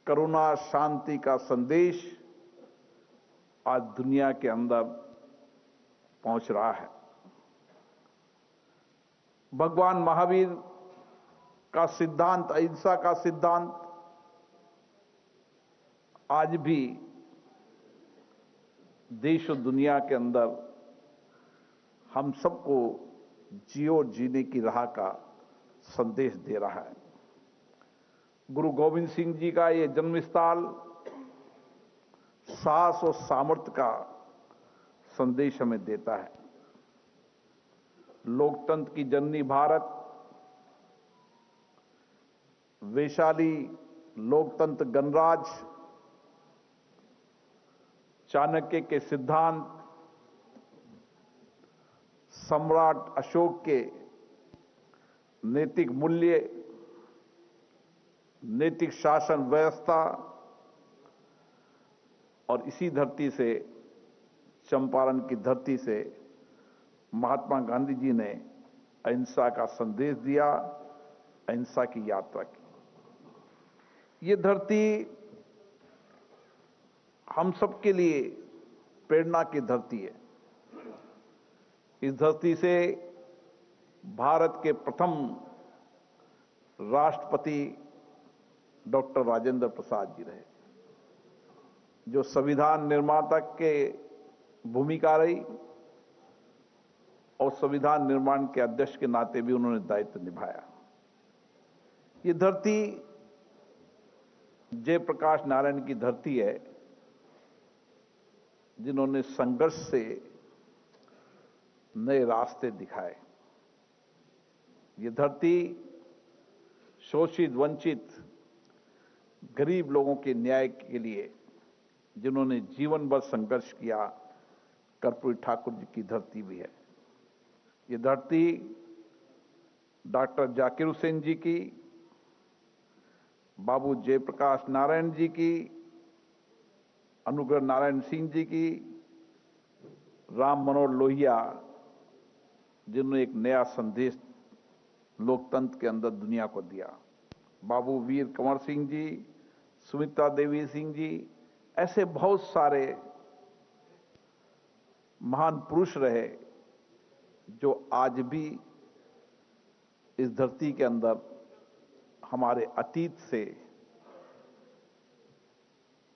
करुणा शांति का संदेश आज दुनिया के अंदर पहुंच रहा है। भगवान महावीर का सिद्धांत, अहिंसा का सिद्धांत आज भी देश और दुनिया के अंदर हम सबको जियो जीने की राह का संदेश दे रहा है। गुरु गोविंद सिंह जी का ये जन्मस्थल साहस और सामर्थ्य का संदेश हमें देता है। लोकतंत्र की जननी भारत, वैशाली लोकतंत्र गणराज, चाणक्य के सिद्धांत, सम्राट अशोक के नैतिक मूल्य, नैतिक शासन व्यवस्था, और इसी धरती से, चंपारण की धरती से महात्मा गांधी जी ने अहिंसा का संदेश दिया, अहिंसा की यात्रा की। ये धरती हम सबके लिए प्रेरणा की धरती है। इस धरती से भारत के प्रथम राष्ट्रपति डॉक्टर राजेंद्र प्रसाद जी रहे, जो संविधान निर्माता के भूमिका रही और संविधान निर्माण के अध्यक्ष के नाते भी उन्होंने दायित्व निभाया। ये धरती जयप्रकाश नारायण की धरती है, जिन्होंने संघर्ष से नए रास्ते दिखाए। ये धरती शोषित, वंचित, गरीब लोगों के न्याय के लिए जिन्होंने जीवन भर संघर्ष किया, कर्पूरी ठाकुर जी की धरती भी है। ये धरती डॉक्टर जाकिर हुसैन जी की, बाबू जयप्रकाश नारायण जी की, अनुग्रह नारायण सिंह जी की, राम मनोहर लोहिया, जिन्होंने एक नया संदेश लोकतंत्र के अंदर दुनिया को दिया, बाबू वीर कंवर सिंह जी, सुमित्रा देवी सिंह जी, ऐसे बहुत सारे महान पुरुष रहे जो आज भी इस धरती के अंदर हमारे अतीत से,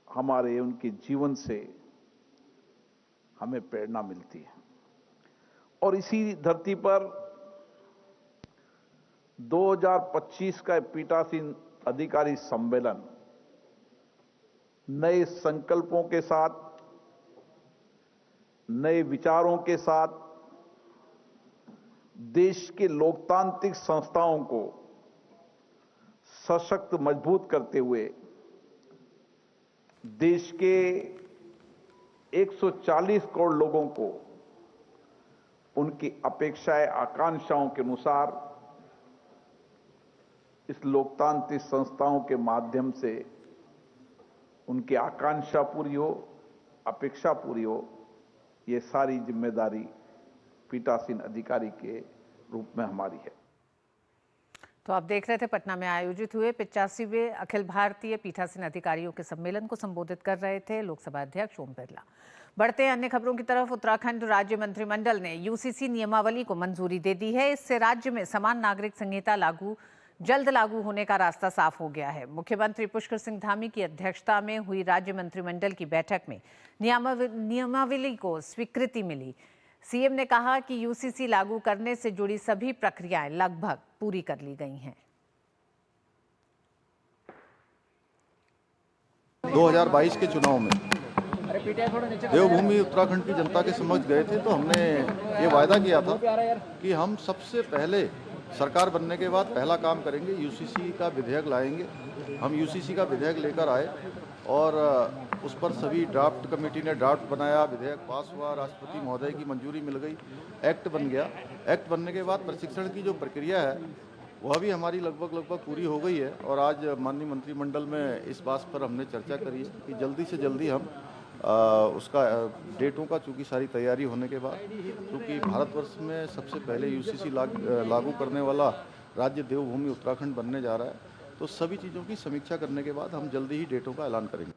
हमारे उनके जीवन से हमें प्रेरणा मिलती है। और इसी धरती पर 2025 का पीठासीन अधिकारी सम्मेलन नए संकल्पों के साथ, नए विचारों के साथ देश के लोकतांत्रिक संस्थाओं को सशक्त, मजबूत करते हुए देश के 140 करोड़ लोगों को उनकी अपेक्षाएं, आकांक्षाओं के अनुसार इस लोकतांत्रिक संस्थाओं के माध्यम से उनकी आकांक्षा पूरी हो, अपेक्षा पूरी हो, ये सारी जिम्मेदारी पीठासीन अधिकारी के रूप में हमारी है। तो आप देख रहे थे पटना में आयोजित हुए 85वें अखिल भारतीय पीठासीन अधिकारियों के सम्मेलन को संबोधित कर रहे थे लोकसभा अध्यक्ष ओम बिरला। बढ़ते हैं अन्य खबरों की तरफ। उत्तराखंड राज्य मंत्रिमंडल ने यूसीसी नियमावली को मंजूरी दे दी है। इससे राज्य में समान नागरिक संहिता जल्द लागू होने का रास्ता साफ हो गया है। मुख्यमंत्री पुष्कर सिंह धामी की अध्यक्षता में हुई राज्य मंत्रिमंडल की बैठक में नियमावली को स्वीकृति मिली। सीएम ने कहा कि यूसीसी लागू करने से जुड़ी सभी प्रक्रियाएं लगभग पूरी कर ली गई हैं। 2022 के चुनाव में देवभूमि उत्तराखंड की जनता के समक्ष गए थे, तो हमने ये वायदा किया था कि हम सबसे पहले सरकार बनने के बाद पहला काम करेंगे, यूसीसी का विधेयक लाएंगे। हम यूसीसी का विधेयक लेकर आए और उस पर सभी ड्राफ्ट कमेटी ने ड्राफ्ट बनाया, विधेयक पास हुआ, राष्ट्रपति महोदय की मंजूरी मिल गई, एक्ट बन गया। एक्ट बनने के बाद प्रशिक्षण की जो प्रक्रिया है वह भी हमारी लगभग पूरी हो गई है। और आज माननीय मंत्रिमंडल में इस बात पर हमने चर्चा करी है कि जल्दी से जल्दी हम उसका डेटों का, चूँकि सारी तैयारी होने के बाद, क्योंकि भारतवर्ष में सबसे पहले यूसीसी लागू करने वाला राज्य देवभूमि उत्तराखंड बनने जा रहा है, तो सभी चीज़ों की समीक्षा करने के बाद हम जल्दी ही डेटों का ऐलान करेंगे।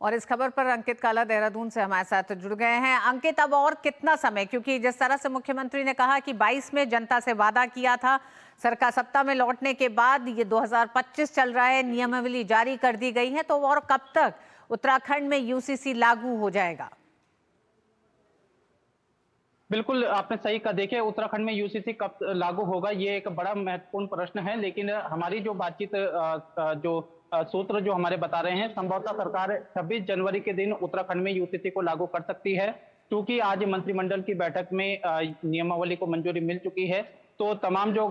और इस खबर पर अंकित काला देहरादून से हमारे साथ जुड़ गए हैं। अंकित, अब और कितना समय, क्योंकि जिस तरह से मुख्यमंत्री ने कहा कि 22 में जनता से वादा किया था, सरकार सत्ता में लौटने के बाद ये 2025 चल रहा है, नियमावली जारी कर दी गई है, तो और कब तक उत्तराखंड में यूसीसी लागू हो जाएगा? बिल्कुल आपने सही कहा। देखिए, उत्तराखंड में यूसीसी कब लागू होगा, ये एक बड़ा महत्वपूर्ण प्रश्न है, लेकिन हमारी जो बातचीत सूत्र जो हमारे बता रहे हैं, संभवतः सरकार 26 जनवरी के दिन उत्तराखंड में यूसीसी को लागू कर सकती है, क्योंकि आज मंत्रिमंडल की बैठक में नियमावली को मंजूरी मिल चुकी है। तो तमाम जो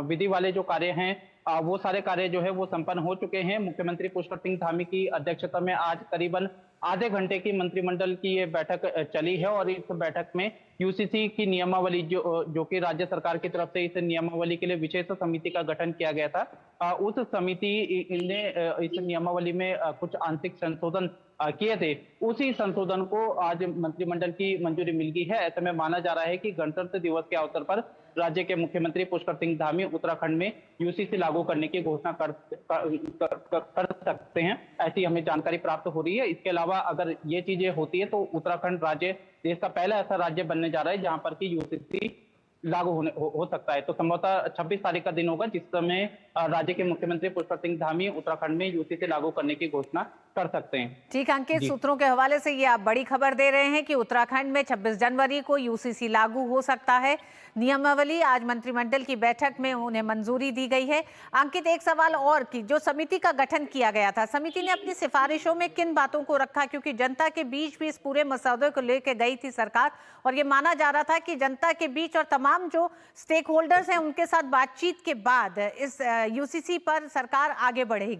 विधि वाले जो कार्य हैं, वो सारे कार्य जो है वो संपन्न हो चुके हैं। मुख्यमंत्री पुष्कर सिंह धामी की अध्यक्षता में आज करीबन आधे घंटे की मंत्रिमंडल की ये बैठक चली है, और इस बैठक में यूसीसी की नियमावली जो कि राज्य सरकार की तरफ से इस नियमावली के लिए विशेष समिति का गठन किया गया था, उस समिति ने इस नियमावली में कुछ आंशिक संशोधन किए थे। उसी संशोधन को आज मंत्रिमंडल की मंजूरी मिल गई है। ऐसे में माना जा रहा है कि गणतंत्र दिवस के अवसर पर राज्य के मुख्यमंत्री पुष्कर सिंह धामी उत्तराखंड में यूसीसी लागू करने की घोषणा कर सकते हैं, ऐसी हमें जानकारी प्राप्त हो रही है। इसके अलावा अगर ये चीजें होती है तो उत्तराखंड राज्य देश का पहला ऐसा राज्य बनने जा रहा है जहां पर कि यूसीसी लागू हो सकता है। तो संभवतः 26 तारीख का दिन होगा जिस समय राज्य के मुख्यमंत्री पुष्कर सिंह धामी उत्तराखंड में यूसीसी लागू करने की घोषणा कर सकते हैं। ठीक, अंकित, सूत्रों के हवाले से ये आप बड़ी खबर दे रहे हैं कि उत्तराखंड में 26 जनवरी को यूसीसी लागू हो सकता है। नियमावली आज मंत्रिमंडल की बैठक में उन्हें मंजूरी दी गई है। अंकित, एक सवाल और कि जो समिति का गठन किया गया था, समिति ने अपनी सिफारिशों में किन बातों को रखा, क्योंकि जनता के बीच भी इस पूरे मसौदे को लेकर गई थी सरकार, और ये माना जा रहा था कि जनता के बीच और तमाम जो स्टेक होल्डर्स हैं उनके साथ बातचीत के बाद इस यूसीसी पर सरकार आगे बढ़ेगी।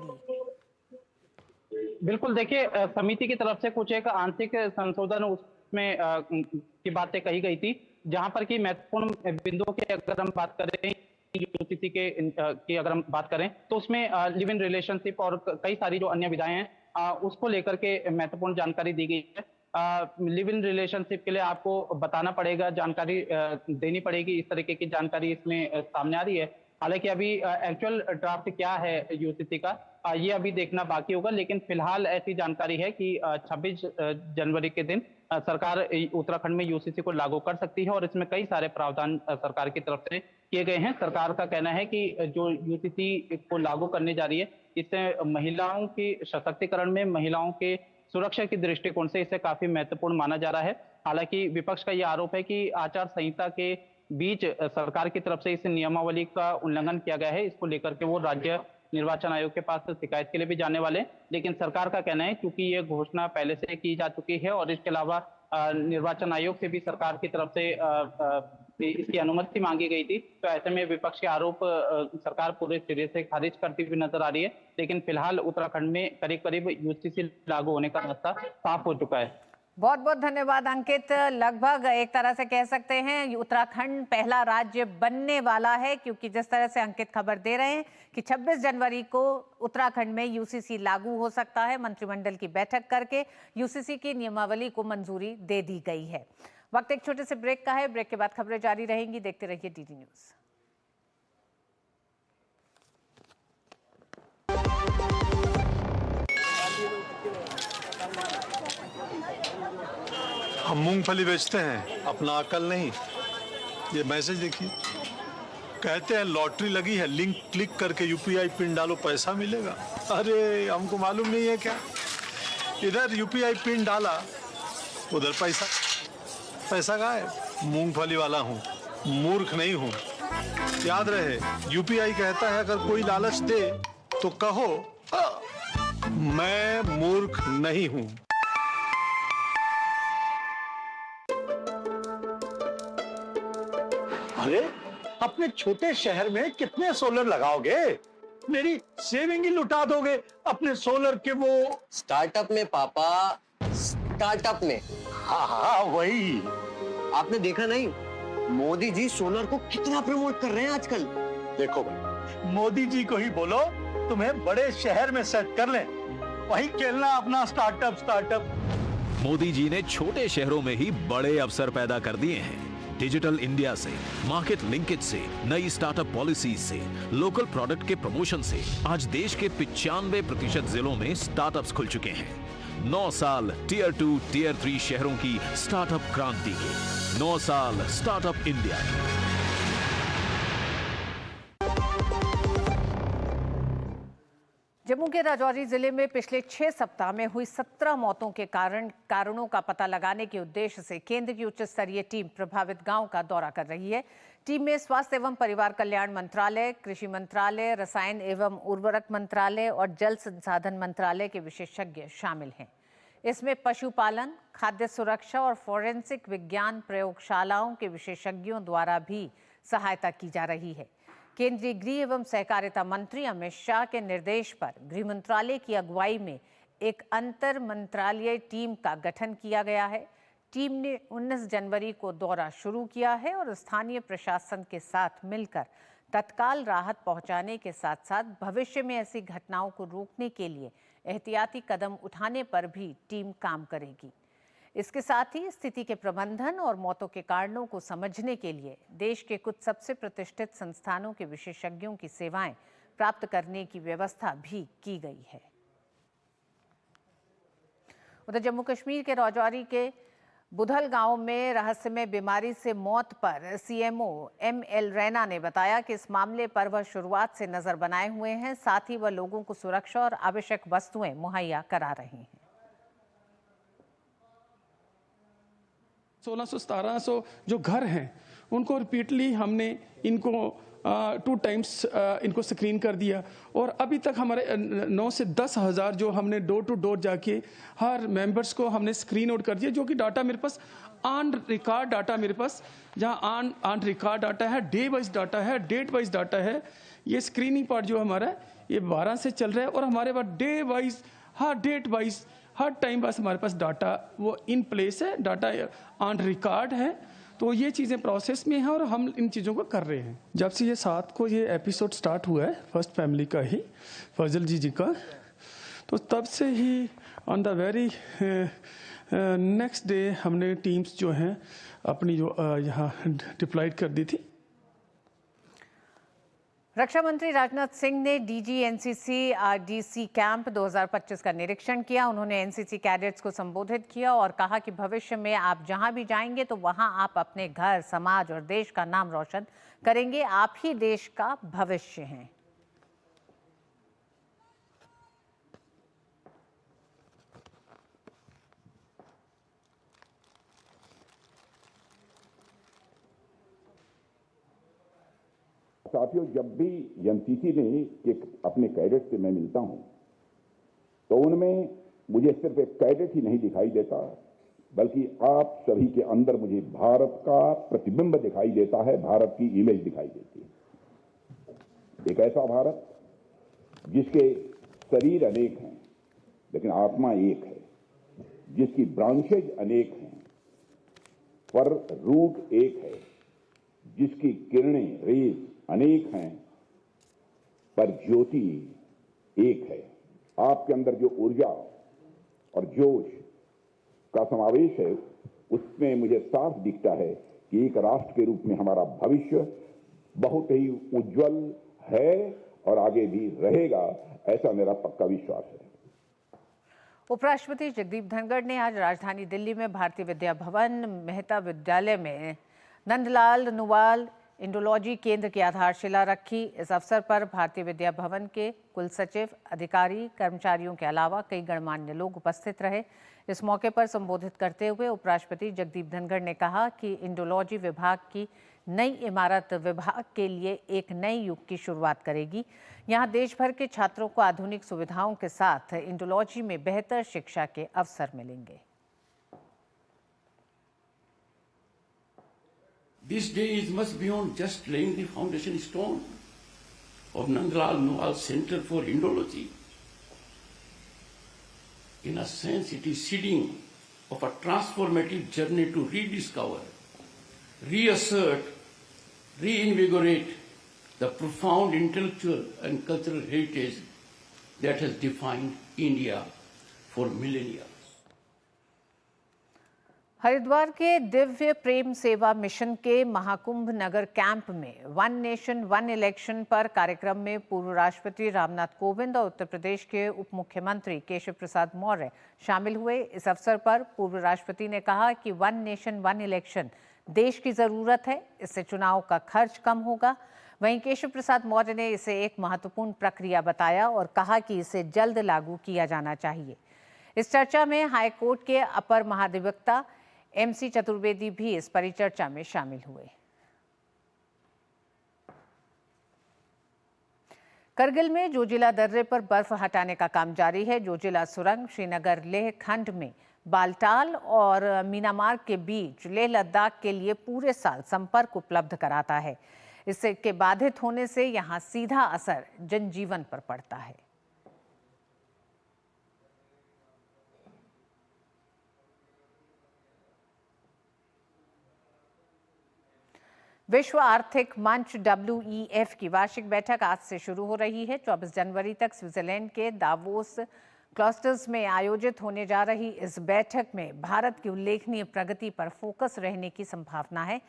बिल्कुल, देखिए, समिति की तरफ से कुछ एक आंशिक संशोधन उसमें की बातें कही गई थी, जहां पर कि महत्वपूर्ण बिंदुओं की अगर हम बात करें, यूसीसी की अगर हम बात करें तो उसमें लिव इन रिलेशनशिप और कई सारी जो अन्य विधाएं हैं उसको लेकर के महत्वपूर्ण जानकारी दी गई है। लिव इन रिलेशनशिप के लिए आपको बताना पड़ेगा, जानकारी देनी पड़ेगी, इस तरीके की जानकारी इसमें सामने आ रही है। हालांकि अभी एक्चुअल ड्राफ्ट क्या है यूसीसी का, ये अभी देखना बाकी होगा, लेकिन फिलहाल ऐसी जानकारी है कि 26 जनवरी के दिन सरकार उत्तराखंड में यूसीसी को लागू कर सकती है, और इसमें कई सारे प्रावधान सरकार की तरफ से किए गए हैं। सरकार का कहना है कि जो यूसीसी को लागू करने जा रही है, इससे महिलाओं की सशक्तिकरण में, महिलाओं के सुरक्षा की दृष्टिकोण से इसे काफी महत्वपूर्ण माना जा रहा है। हालांकि विपक्ष का यह आरोप है कि आचार संहिता के बीच सरकार की तरफ से इस नियमावली का उल्लंघन किया गया है। इसको लेकर के वो राज्य निर्वाचन आयोग के पास शिकायत के लिए भी जाने वाले, लेकिन सरकार का कहना है क्योंकि ये घोषणा पहले से की जा चुकी है और इसके अलावा निर्वाचन आयोग से भी सरकार की तरफ से इसकी अनुमति मांगी गई थी, तो ऐसे में विपक्ष के आरोप सरकार पूरे सिरे से खारिज करती हुई नजर आ रही है। लेकिन फिलहाल उत्तराखंड में करीब करीब यूसीसी लागू होने का रास्ता साफ हो चुका है। बहुत बहुत धन्यवाद अंकित। लगभग एक तरह से कह सकते हैं उत्तराखंड पहला राज्य बनने वाला है, क्योंकि जिस तरह से अंकित खबर दे रहे हैं कि 26 जनवरी को उत्तराखंड में यूसीसी लागू हो सकता है। मंत्रिमंडल की बैठक करके यूसीसी की नियमावली को मंजूरी दे दी गई है। वक्त एक छोटे से ब्रेक का है, ब्रेक के बाद खबरें जारी रहेंगी। देखते रहिए डीडी न्यूज। हम मूंगफली बेचते हैं, अपना अकल नहीं। ये मैसेज देखिए, कहते हैं लॉटरी लगी है, लिंक क्लिक करके यूपीआई पिन डालो पैसा मिलेगा। अरे हमको मालूम नहीं है क्या, इधर यूपीआई पिन डाला उधर पैसा गायब। मूंगफली वाला हूँ, मूर्ख नहीं हूँ। याद रहे, यूपीआई कहता है अगर कोई लालच दे तो कहो मैं मूर्ख नहीं हूँ। अरे अपने छोटे शहर में कितने सोलर लगाओगे? मेरी सेविंग ही लुटा दोगे अपने सोलर के वो स्टार्टअप में पापा, स्टार्टअप में। हाँ वही। आपने देखा नहीं, मोदी जी सोलर को कितना प्रमोट कर रहे हैं आजकल। देखो भाई, मोदी जी को ही बोलो तुम्हें बड़े शहर में सेट कर लें, वही खेलना अपना स्टार्टअप। मोदी जी ने छोटे शहरों में ही बड़े अवसर पैदा कर दिए हैं। डिजिटल इंडिया से, मार्केट लिंकेज से, नई स्टार्टअप पॉलिसी से, लोकल प्रोडक्ट के प्रमोशन से आज देश के 95% जिलों में स्टार्टअप्स खुल चुके हैं। 9 साल टियर 2, टियर 3 शहरों की स्टार्टअप क्रांति के, 9 साल स्टार्टअप इंडिया। जम्मू के राजौरी जिले में पिछले 6 सप्ताह में हुई 17 मौतों के कारणों का पता लगाने के उद्देश्य से केंद्र की उच्च स्तरीय टीम प्रभावित गांव का दौरा कर रही है। टीम में स्वास्थ्य एवं परिवार कल्याण मंत्रालय, कृषि मंत्रालय, रसायन एवं उर्वरक मंत्रालय और जल संसाधन मंत्रालय के विशेषज्ञ शामिल हैं। इसमें पशुपालन, खाद्य सुरक्षा और फोरेंसिक विज्ञान प्रयोगशालाओं के विशेषज्ञों द्वारा भी सहायता की जा रही है। केंद्रीय गृह एवं सहकारिता मंत्री अमित शाह के निर्देश पर गृह मंत्रालय की अगुवाई में एक अंतर मंत्रालयीय टीम का गठन किया गया है। टीम ने 19 जनवरी को दौरा शुरू किया है और स्थानीय प्रशासन के साथ मिलकर तत्काल राहत पहुंचाने के साथ साथ भविष्य में ऐसी घटनाओं को रोकने के लिए एहतियाती कदम उठाने पर भी टीम काम करेगी। इसके साथ ही स्थिति के प्रबंधन और मौतों के कारणों को समझने के लिए देश के कुछ सबसे प्रतिष्ठित संस्थानों के विशेषज्ञों की सेवाएं प्राप्त करने की व्यवस्था भी की गई है। उधर जम्मू कश्मीर के राजौरी के बुधल गांव में रहस्यमय बीमारी से मौत पर सीएमओ ML रैना ने बताया कि इस मामले पर वह शुरुआत से नजर बनाए हुए हैं, साथ ही वह लोगों को सुरक्षा और आवश्यक वस्तुएं मुहैया करा रहे हैं। 1600-1700 जो घर हैं उनको रिपीटली हमने इनको 2 टाइम्स इनको स्क्रीन कर दिया और अभी तक हमारे 9 से 10 हज़ार जो हमने डोर टू डोर जाके हर मेंबर्स को हमने स्क्रीन आउट कर दिया, जो कि डाटा मेरे पास ऑन रिकॉर्ड डाटा मेरे पास जहां ऑन रिकॉर्ड डाटा है, डे वाइज डाटा है, डेट वाइज डाटा है। ये स्क्रीनिंग पार्ट जो हमारा है ये 12 से चल रहा है और हमारे पास डे वाइज हर डेट वाइज हर टाइम बस हमारे पास डाटा वो इन प्लेस है, डाटा ऑन रिकॉर्ड है। तो ये चीज़ें प्रोसेस में हैं और हम इन चीज़ों को कर रहे हैं। जब से ये 7 को ये एपिसोड स्टार्ट हुआ है फर्स्ट फैमिली का ही, फजल जी का, तो तब से ही on the very next day हमने टीम्स जो हैं अपनी जो यहाँ डिप्लॉयड कर दी थी। रक्षा मंत्री राजनाथ सिंह ने DG NCC RDC कैंप 2025 का निरीक्षण किया। उन्होंने NCC कैडेट्स को संबोधित किया और कहा कि भविष्य में आप जहां भी जाएंगे तो वहां आप अपने घर, समाज और देश का नाम रोशन करेंगे। आप ही देश का भविष्य हैं। साथियों, जब भी NCC ने के अपने कैडेट से मैं मिलता हूं तो उनमें मुझे सिर्फ एक कैडेट ही नहीं दिखाई देता, बल्कि आप सभी के अंदर मुझे भारत का प्रतिबिंब दिखाई देता है, भारत की इमेज दिखाई देती है। एक ऐसा भारत जिसके शरीर अनेक हैं लेकिन आत्मा एक है, जिसकी ब्रांचेज अनेक हैं पर रूट एक है, जिसकी किरणें रेज अनेक हैं पर ज्योति एक है। आपके अंदर जो ऊर्जा और जोश का समावेश है उसमें मुझे साफ दिखता है कि एक राष्ट्र के रूप में हमारा भविष्य बहुत ही उज्जवल है और आगे भी रहेगा, ऐसा मेरा पक्का विश्वास है। उपराष्ट्रपति जगदीप धनखड़ ने आज राजधानी दिल्ली में भारतीय विद्या भवन मेहता विद्यालय में नंदलाल नूवाल इंडोलॉजी केंद्र की आधारशिला रखी। इस अवसर पर भारतीय विद्या भवन के कुल सचिव, अधिकारी, कर्मचारियों के अलावा कई गणमान्य लोग उपस्थित रहे। इस मौके पर संबोधित करते हुए उपराष्ट्रपति जगदीप धनखड़ ने कहा कि इंडोलॉजी विभाग की नई इमारत विभाग के लिए एक नए युग की शुरुआत करेगी। यहाँ देश भर के छात्रों को आधुनिक सुविधाओं के साथ इंडोलॉजी में बेहतर शिक्षा के अवसर मिलेंगे। This day is much beyond just laying the foundation stone of Nandlal Nuwal Center for Indology. In a sense, it is seeding of a transformative journey to rediscover, reassert, reinvigorate the profound intellectual and cultural heritage that has defined India for millennia. Haridwar के दिव्य प्रेम सेवा mission के महाकुंभ नगर camp में one nation one election पर कार्यक्रम में पूर्व राष्ट्रपति रामनाथ कोविंद और उत्तर प्रदेश के उप मुख्यमंत्री केशव प्रसाद मौर्य शामिल हुए। इस अवसर पर पूर्व राष्ट्रपति ने कहा कि वन नेशन वन इलेक्शन देश की जरूरत है, इससे चुनाव का खर्च कम होगा, वहीं केशव प्रसाद मौर्य ने इसे एक महत्वपूर्ण प्रक्रिया बताया और कहा कि इसे जल्द लागू किया जाना चाहिए। इस चर्चा में हाईकोर्ट के अपर महाधिवक्ता MC चतुर्वेदी भी इस परिचर्चा में शामिल हुए। करगिल में जोजिला दर्रे पर बर्फ हटाने का काम जारी है। जोजिला सुरंग श्रीनगर लेह खंड में बालटाल और मीनामार्ग के बीच लेह लद्दाख के लिए पूरे साल संपर्क उपलब्ध कराता है। इसके बाधित होने से यहां सीधा असर जनजीवन पर पड़ता है। विश्व आर्थिक मंच WEF की वार्षिक बैठक आज से शुरू हो रही है। 24 जनवरी तक स्विट्जरलैंड के दावोस क्लस्टर्स में आयोजित होने जा रही इस बैठक में भारत की उल्लेखनीय प्रगति पर फोकस रहने की संभावना है।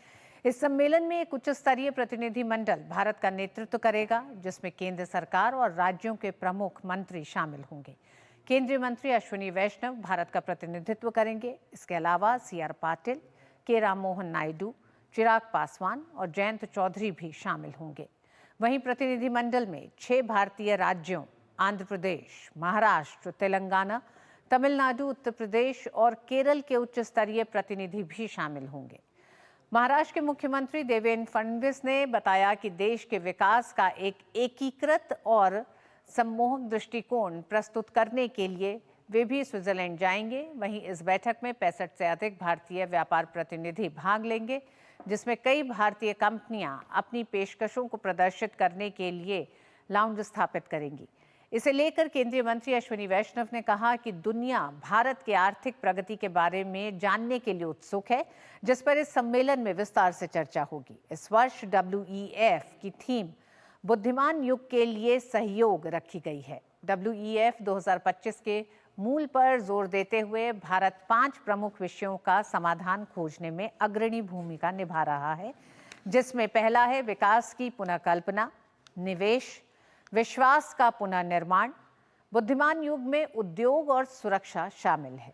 इस सम्मेलन में एक उच्च स्तरीय प्रतिनिधि मंडल भारत का नेतृत्व करेगा, जिसमें केंद्र सरकार और राज्यों के प्रमुख मंत्री शामिल होंगे। केंद्रीय मंत्री अश्विनी वैष्णव भारत का प्रतिनिधित्व करेंगे। इसके अलावा CR पाटिल, के राममोहन नायडू, चिराग पासवान और जयंत चौधरी भी शामिल होंगे। वहीं प्रतिनिधिमंडल में 6 भारतीय राज्यों आंध्र प्रदेश, महाराष्ट्र, तेलंगाना, तमिलनाडु, उत्तर प्रदेश और केरल के उच्च स्तरीय प्रतिनिधि भी शामिल होंगे। महाराष्ट्र के मुख्यमंत्री देवेंद्र फडणवीस ने बताया कि देश के विकास का एक एकीकृत और सम्मोहक दृष्टिकोण प्रस्तुत करने के लिए वे भी स्विट्जरलैंड जाएंगे। वहीं इस बैठक में 65 से अधिक भारतीय व्यापार प्रतिनिधि भाग लेंगे, जिसमें कई भारतीय कंपनियां अपनी पेशकशों को प्रदर्शित करने के लिए लाउंज स्थापित करेंगी। इसे लेकर केंद्रीय मंत्री अश्विनी वैष्णव ने कहा कि दुनिया भारत की आर्थिक प्रगति के बारे में जानने के लिए उत्सुक है, जिस पर इस सम्मेलन में विस्तार से चर्चा होगी। इस वर्ष WEF की थीम बुद्धिमान युग के लिए सहयोग रखी गई है। WEF 2025 के मूल पर जोर देते हुए भारत 5 प्रमुख विषयों का समाधान खोजने में अग्रणी भूमिका निभा रहा है, जिसमें पहला है विकास की पुनर्कल्पना, निवेश, विश्वास का पुनर्निर्माण, बुद्धिमान युग में उद्योग और सुरक्षा शामिल है।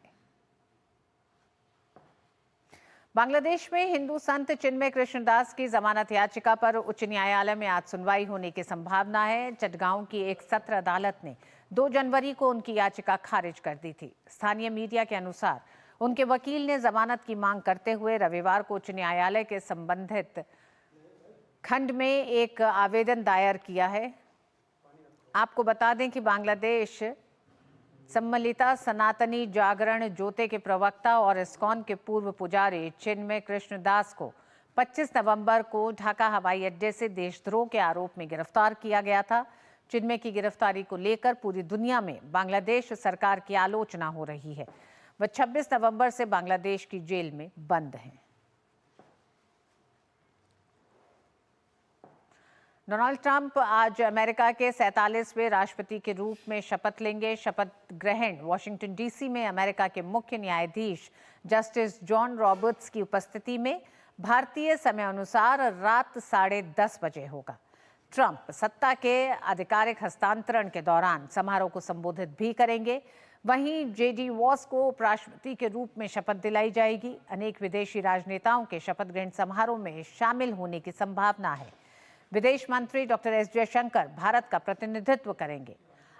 बांग्लादेश में हिंदू संत चिन्मय कृष्णदास की जमानत याचिका पर उच्च न्यायालय में आज सुनवाई होने की संभावना है। चटगांव की एक सत्र अदालत ने 2 जनवरी को उनकी याचिका खारिज कर दी थी। स्थानीय मीडिया के अनुसार उनके वकील ने जमानत की मांग करते हुए रविवार को उच्च न्यायालय के संबंधित खंड में एक आवेदन दायर किया है। आपको बता दें कि बांग्लादेश सम्मिलिता सनातनी जागरण ज्योति के प्रवक्ता और इस्कॉन के पूर्व पुजारी चिन्मय कृष्णदास को 25 नवंबर को ढाका हवाई अड्डे से देशद्रोह के आरोप में गिरफ्तार किया गया था। चिन्मय की गिरफ्तारी को लेकर पूरी दुनिया में बांग्लादेश सरकार की आलोचना हो रही है। वह 26 नवंबर से बांग्लादेश की जेल में बंद हैं। डोनाल्ड ट्रंप आज अमेरिका के 47वें राष्ट्रपति के रूप में शपथ लेंगे। शपथ ग्रहण वॉशिंगटन DC में अमेरिका के मुख्य न्यायाधीश जस्टिस जॉन रॉबर्ट्स की उपस्थिति में भारतीय समय अनुसार रात 10:30 बजे होगा। ट्रंप सत्ता के आधिकारिक हस्तांतरण के दौरान समारोह को संबोधित भी करेंगे। वहीं JD वॉस को उपराष्ट्रपति के रूप में शपथ दिलाई जाएगी। अनेक विदेशी राजनेताओं के शपथ ग्रहण समारोह में शामिल होने की संभावना है। विदेश मंत्री डॉक्टर S जयशंकर भारत का प्रतिनिधित्व करेंगे।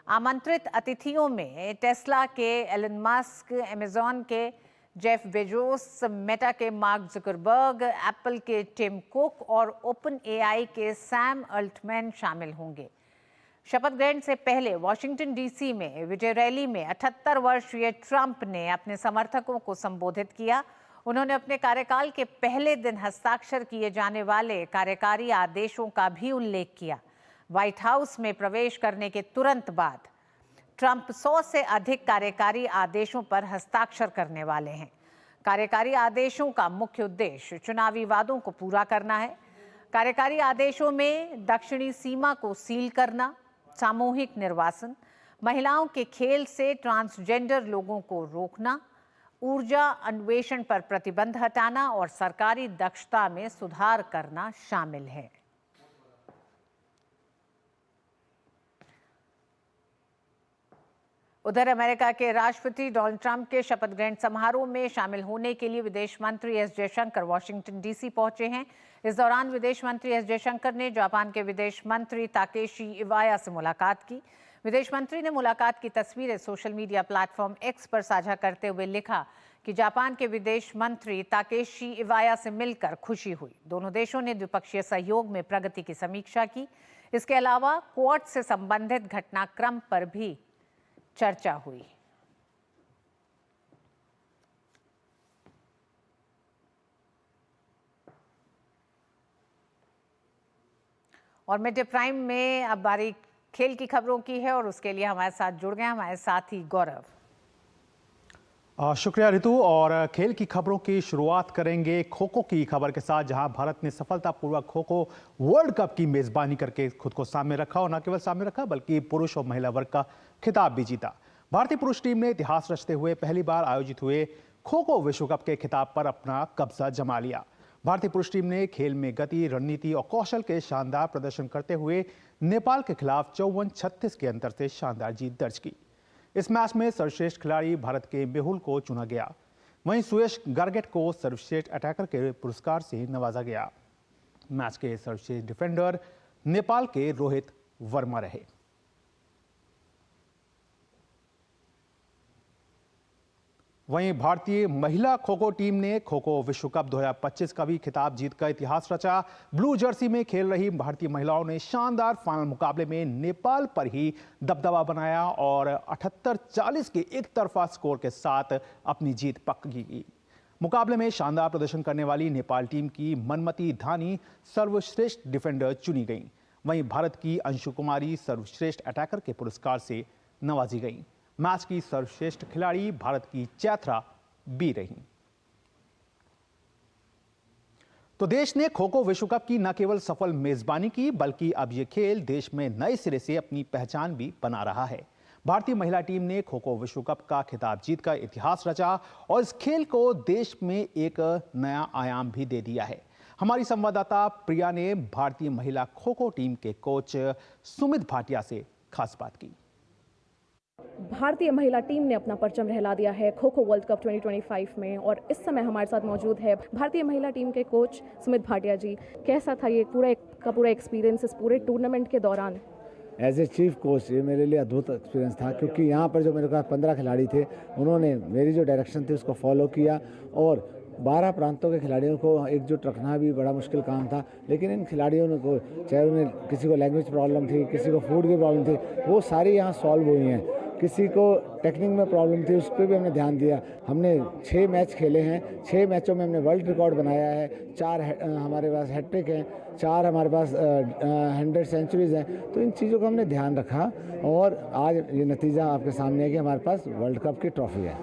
आमंत्रित अतिथियों में टेस्ला के एलन मस्क, अमेजॉन के जेफ बेजोस, मेटा के मार्क जुकरबर्ग, एप्पल के टिम कुक और OpenAI के सैम अल्टमैन शामिल होंगे। शपथ ग्रहण से पहले वॉशिंगटन DC में विजय रैली में 78 वर्षीय ट्रंप ने अपने समर्थकों को संबोधित किया। उन्होंने अपने कार्यकाल के पहले दिन हस्ताक्षर किए जाने वाले कार्यकारी आदेशों का भी उल्लेख किया। व्हाइट हाउस में प्रवेश करने के तुरंत बाद ट्रंप 100 से अधिक कार्यकारी आदेशों पर हस्ताक्षर करने वाले हैं। कार्यकारी आदेशों का मुख्य उद्देश्य चुनावी वादों को पूरा करना है। कार्यकारी आदेशों में दक्षिणी सीमा को सील करना, सामूहिक निर्वासन, महिलाओं के खेल से ट्रांसजेंडर लोगों को रोकना, ऊर्जा अन्वेषण पर प्रतिबंध हटाना और सरकारी दक्षता में सुधार करना शामिल है। उधर अमेरिका के राष्ट्रपति डोनाल्ड ट्रंप के शपथ ग्रहण समारोह में शामिल होने के लिए विदेश मंत्री एस जयशंकर वॉशिंगटन डीसी पहुंचे हैं। इस दौरान विदेश मंत्री एस जयशंकर ने जापान के विदेश मंत्री ताकेशी इवाया से मुलाकात की। विदेश मंत्री ने मुलाकात की तस्वीरें सोशल मीडिया प्लेटफॉर्म एक्स पर साझा करते हुए लिखा कि जापान के विदेश मंत्री ताकेशी इवाया से मिलकर खुशी हुई। दोनों देशों ने द्विपक्षीय सहयोग में प्रगति की समीक्षा की। इसके अलावा क्वाड से संबंधित घटनाक्रम पर भी चर्चा हुई। और मिड डे प्राइम में अब बारी खेल की खबरों की है और उसके लिए हमारे साथ जुड़ गए हमारे साथी गौरव। शुक्रिया ऋतु। और खेल की खबरों की शुरुआत करेंगे खो खो की खबर के साथ, जहां भारत ने सफलतापूर्वक खो खो वर्ल्ड कप की मेजबानी करके खुद को सामने रखा, और न केवल सामने रखा बल्कि पुरुष और महिला वर्ग का खिताब भी जीता। भारतीय पुरुष टीम ने इतिहास रचते हुए पहली बार आयोजित हुए खो खो विश्व कप के खिताब पर अपना कब्जा जमा लिया। भारतीय पुरुष टीम ने खेल में गति, रणनीति और कौशल के शानदार प्रदर्शन करते हुए नेपाल के खिलाफ 54-36 के अंतर से शानदार जीत दर्ज की। इस मैच में सर्वश्रेष्ठ खिलाड़ी भारत के मेहुल को चुना गया। वहीं सुयश गार्गेट को सर्वश्रेष्ठ अटैकर के पुरस्कार से नवाजा गया। मैच के सर्वश्रेष्ठ डिफेंडर नेपाल के रोहित वर्मा रहे। वहीं भारतीय महिला खो खो टीम ने खो खो विश्व कप 2025 का भी खिताब जीतकर इतिहास रचा। ब्लू जर्सी में खेल रही भारतीय महिलाओं ने शानदार फाइनल मुकाबले में नेपाल पर ही दबदबा बनाया और 78-40 के एक तरफा स्कोर के साथ अपनी जीत पक्की की। मुकाबले में शानदार प्रदर्शन करने वाली नेपाल टीम की मनमती धानी सर्वश्रेष्ठ डिफेंडर चुनी गई। वहीं भारत की अंशु कुमारी सर्वश्रेष्ठ अटैकर के पुरस्कार से नवाजी गई। मैच की सर्वश्रेष्ठ खिलाड़ी भारत की चैत्रा बी रही। तो देश ने खो खो विश्व कप की न केवल सफल मेजबानी की, बल्कि अब यह खेल देश में नए सिरे से अपनी पहचान भी बना रहा है। भारतीय महिला टीम ने खो खो विश्व कप का खिताब जीतकर इतिहास रचा और इस खेल को देश में एक नया आयाम भी दे दिया है। हमारी संवाददाता प्रिया ने भारतीय महिला खो खो टीम के कोच सुमित भाटिया से खास बात की। भारतीय महिला टीम ने अपना परचम लहरा दिया है खो खो वर्ल्ड कप 2025 में, और इस समय हमारे साथ मौजूद है भारतीय महिला टीम के कोच सुमित भाटिया जी। कैसा था ये पूरा एक्सपीरियंस इस पूरे टूर्नामेंट के दौरान? एज ए चीफ कोच ये मेरे लिए अद्भुत एक्सपीरियंस था, क्योंकि यहाँ पर जो मेरे पास 15 खिलाड़ी थे, उन्होंने मेरी जो डायरेक्शन थी उसको फॉलो किया, और 12 प्रांतों के खिलाड़ियों को एकजुट रखना भी बड़ा मुश्किल काम था। लेकिन इन खिलाड़ियों को, चाहे उन्हें किसी को लैंग्वेज प्रॉब्लम थी, किसी को फूड की प्रॉब्लम थी, वो सारी यहाँ सॉल्व हुई हैं। किसी को टेक्निक में प्रॉब्लम थी, उस पर भी हमने ध्यान दिया। हमने 6 मैच खेले हैं, 6 मैचों में हमने वर्ल्ड रिकॉर्ड बनाया है। 4 हमारे पास हैट्रिक हैं, 4 हमारे पास 100 सेंचुरीज हैं। तो इन चीज़ों का हमने ध्यान रखा और आज ये नतीजा आपके सामने है कि हमारे पास वर्ल्ड कप की ट्रॉफी है।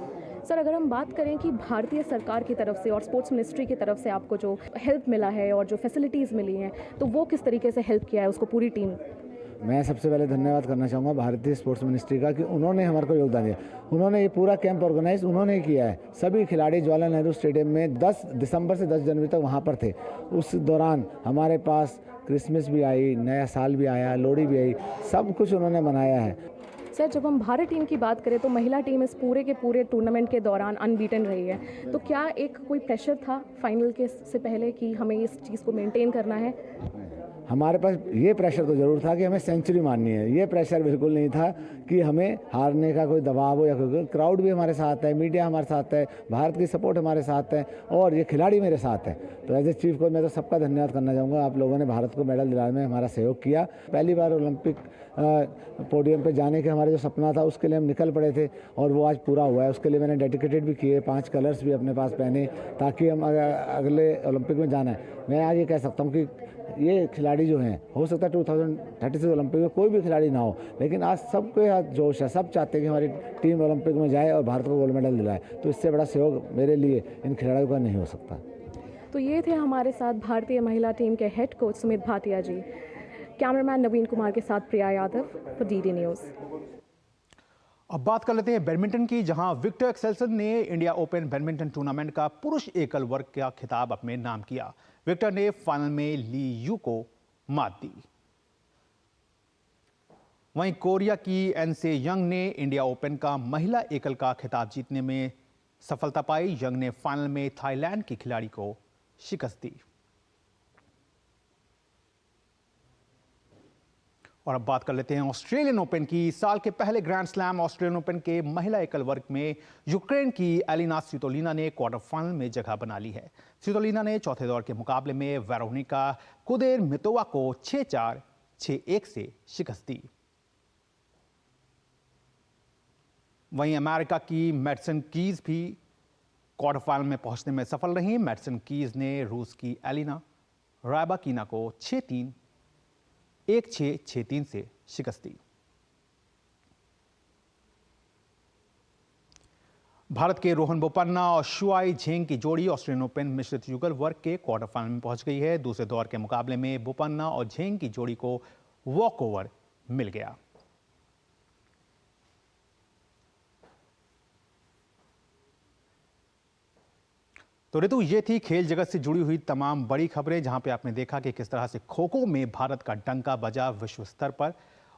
सर, अगर हम बात करें कि भारतीय सरकार की तरफ से और स्पोर्ट्स मिनिस्ट्री की तरफ से आपको जो हेल्प मिला है और जो फैसिलिटीज़ मिली हैं, तो वो किस तरीके से हेल्प किया है उसको पूरी टीम? मैं सबसे पहले धन्यवाद करना चाहूँगा भारतीय स्पोर्ट्स मिनिस्ट्री का कि उन्होंने हमारे को योगदान दिया। उन्होंने ये पूरा कैंप ऑर्गेनाइज उन्होंने किया है। सभी खिलाड़ी जवाहरलाल नेहरू स्टेडियम में 10 दिसंबर से 10 जनवरी तक वहाँ पर थे। उस दौरान हमारे पास क्रिसमस भी आई, नया साल भी आया, लोहड़ी भी आई, सब कुछ उन्होंने मनाया है। सर, जब हम भारत टीम की बात करें तो महिला टीम इस पूरे टूर्नामेंट के दौरान अनबीटन रही है। तो क्या एक कोई प्रेशर था फाइनल के से पहले कि हमें इस चीज़ को मेंटेन करना है? हमारे पास ये प्रेशर तो ज़रूर था कि हमें सेंचुरी मारनी है। ये प्रेशर बिल्कुल नहीं था कि हमें हारने का कोई दबाव हो या कोई। क्राउड भी हमारे साथ है, मीडिया हमारे साथ है, भारत की सपोर्ट हमारे साथ है और ये खिलाड़ी मेरे साथ है। तो एज ए चीफ कोच मैं तो सबका धन्यवाद करना चाहूँगा। आप लोगों ने भारत को मेडल दिलाने में हमारा सहयोग किया। पहली बार ओलंपिक पोडियम पे जाने के हमारा जो सपना था उसके लिए हम निकल पड़े थे और वो आज पूरा हुआ है। उसके लिए मैंने डेडिकेटेड भी किए, 5 कलर्स भी अपने पास पहने ताकि हम अगले ओलंपिक में जाना है। मैं आज ये कह सकता हूँ कि ये खिलाड़ी जो हैं, हो सकता है 2036 ओलंपिक में कोई भी खिलाड़ी ना हो, लेकिन आज सबके यहाँ जोश है। सब चाहते हैं कि हमारी टीम ओलंपिक में जाए और भारत को गोल्ड मेडल दिलाए। तो इससे बड़ा सहयोग मेरे लिए इन खिलाड़ियों का नहीं हो सकता। तो ये थे हमारे साथ भारतीय महिला टीम के हेड कोच सुमित भाटिया जी। कैमरामैन नवीन कुमार के साथ प्रिया यादव फॉर डीडी न्यूज़। अब बात कर लेते हैं बैडमिंटन की, जहां विक्टर एक्सेल्सन ने इंडिया ओपन बैडमिंटन टूर्नामेंट का पुरुष एकल वर्ग का खिताब अपने नाम किया। विक्टर ने फाइनल में ली यू को मात दी। वहीं कोरिया की एनसे यंग ने इंडिया ओपन का महिला एकल का खिताब जीतने में सफलता पाई। यंग ने फाइनल में थाईलैंड की खिलाड़ी को शिकस्त दी। और अब बात कर लेते हैं ऑस्ट्रेलियन ओपन की। साल के पहले ग्रैंड स्लैम ऑस्ट्रेलियन ओपन के महिला एकल वर्ग में यूक्रेन की एलिना स्वितोलिना ने क्वार्टर फाइनल में जगह बना ली है। स्वितोलिना ने चौथे दौर के मुकाबले में वेरोनिका कुदेरमितोवा को 6-4, 6-1 से शिकस्त दी। वहीं अमेरिका की मैडिसन कीज भी क्वार्टर फाइनल में पहुंचने में सफल रही। मैडिसन कीज ने रूस की एलिना रायबाकिना को 6-3, 1-6, 6-3 से शिकस्त दी। भारत के रोहन बोपन्ना और शुआई झेंग की जोड़ी ऑस्ट्रेलियन ओपन मिश्रित युगल वर्ग के क्वार्टर फाइनल में पहुंच गई है। दूसरे दौर के मुकाबले में बोपन्ना और झेंग की जोड़ी को वॉकओवर मिल गया। तो ऋतु, ये थी खेल जगत से जुड़ी हुई तमाम बड़ी खबरें, जहां पे आपने देखा कि किस तरह से खो खो में भारत का डंका बजा विश्व स्तर पर,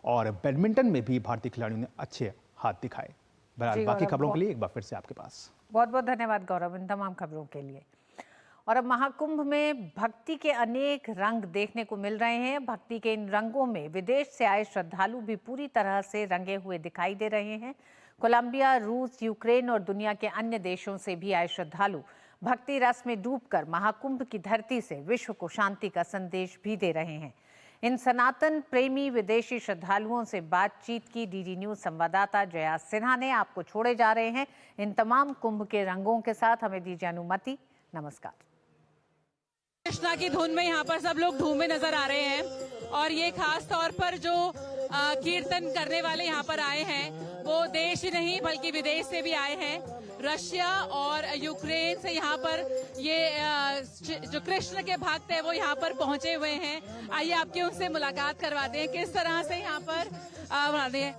और बैडमिंटन में भी भारतीय खिलाड़ियों ने अच्छे हाथ दिखाए। बहरहाल बाकी खबरों के लिए एक बार फिर से आपके पास बहुत बहुत धन्यवाद गौरव इन तमाम खबरों के लिए। और अब महाकुंभ में भक्ति के अनेक रंग देखने को मिल रहे हैं। भक्ति के इन रंगों में विदेश से आए श्रद्धालु भी पूरी तरह से रंगे हुए दिखाई दे रहे हैं। कोलंबिया, रूस, यूक्रेन और दुनिया के अन्य देशों से भी आए श्रद्धालु भक्ति रस में डूबकर महाकुंभ की धरती से विश्व को शांति का संदेश भी दे रहे हैं। इन सनातन प्रेमी विदेशी श्रद्धालुओं से बातचीत की डीडी न्यूज संवाददाता जया सिन्हा ने। आपको छोड़े जा रहे हैं इन तमाम कुंभ के रंगों के साथ। हमें दीजिए अनुमति। नमस्कार। कृष्णा की धुन में यहाँ पर सब लोग झूमे नजर आ रहे हैं, और ये खास तौर पर जो कीर्तन करने वाले यहाँ पर आए हैं वो देश ही नहीं बल्कि विदेश से भी आए हैं। रशिया और यूक्रेन से यहाँ पर ये जो कृष्ण के भक्त है वो यहाँ पर पहुंचे हुए हैं। आइए आपके उनसे मुलाकात करवाते हैं किस तरह से यहाँ पर मनाते हैं।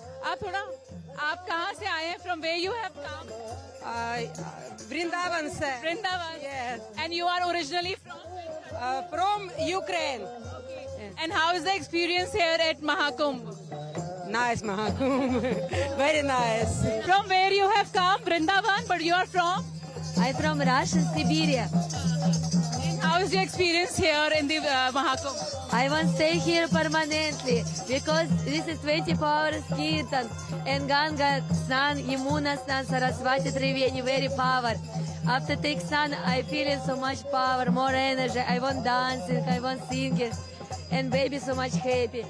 आप कहाँ से आए हैं? From where you have come? Vrindavan से। Vrindavan, and you are originally from Ukraine. And how is the experience here at Mahakumbh? Nice Mahakumbh, very nice. From where you have come? Vrindavan, but you are from? I'm from Russia, Siberia. And how is your experience here in the Mahakumbh? I want to stay here permanently because this is 24 hours Kirtan and Ganga Snan, Yamuna Snan, Saraswati Triveni, very power. After take sun, I feeling so much power, more energy. I want dancing, I want singing. And baby so much happy.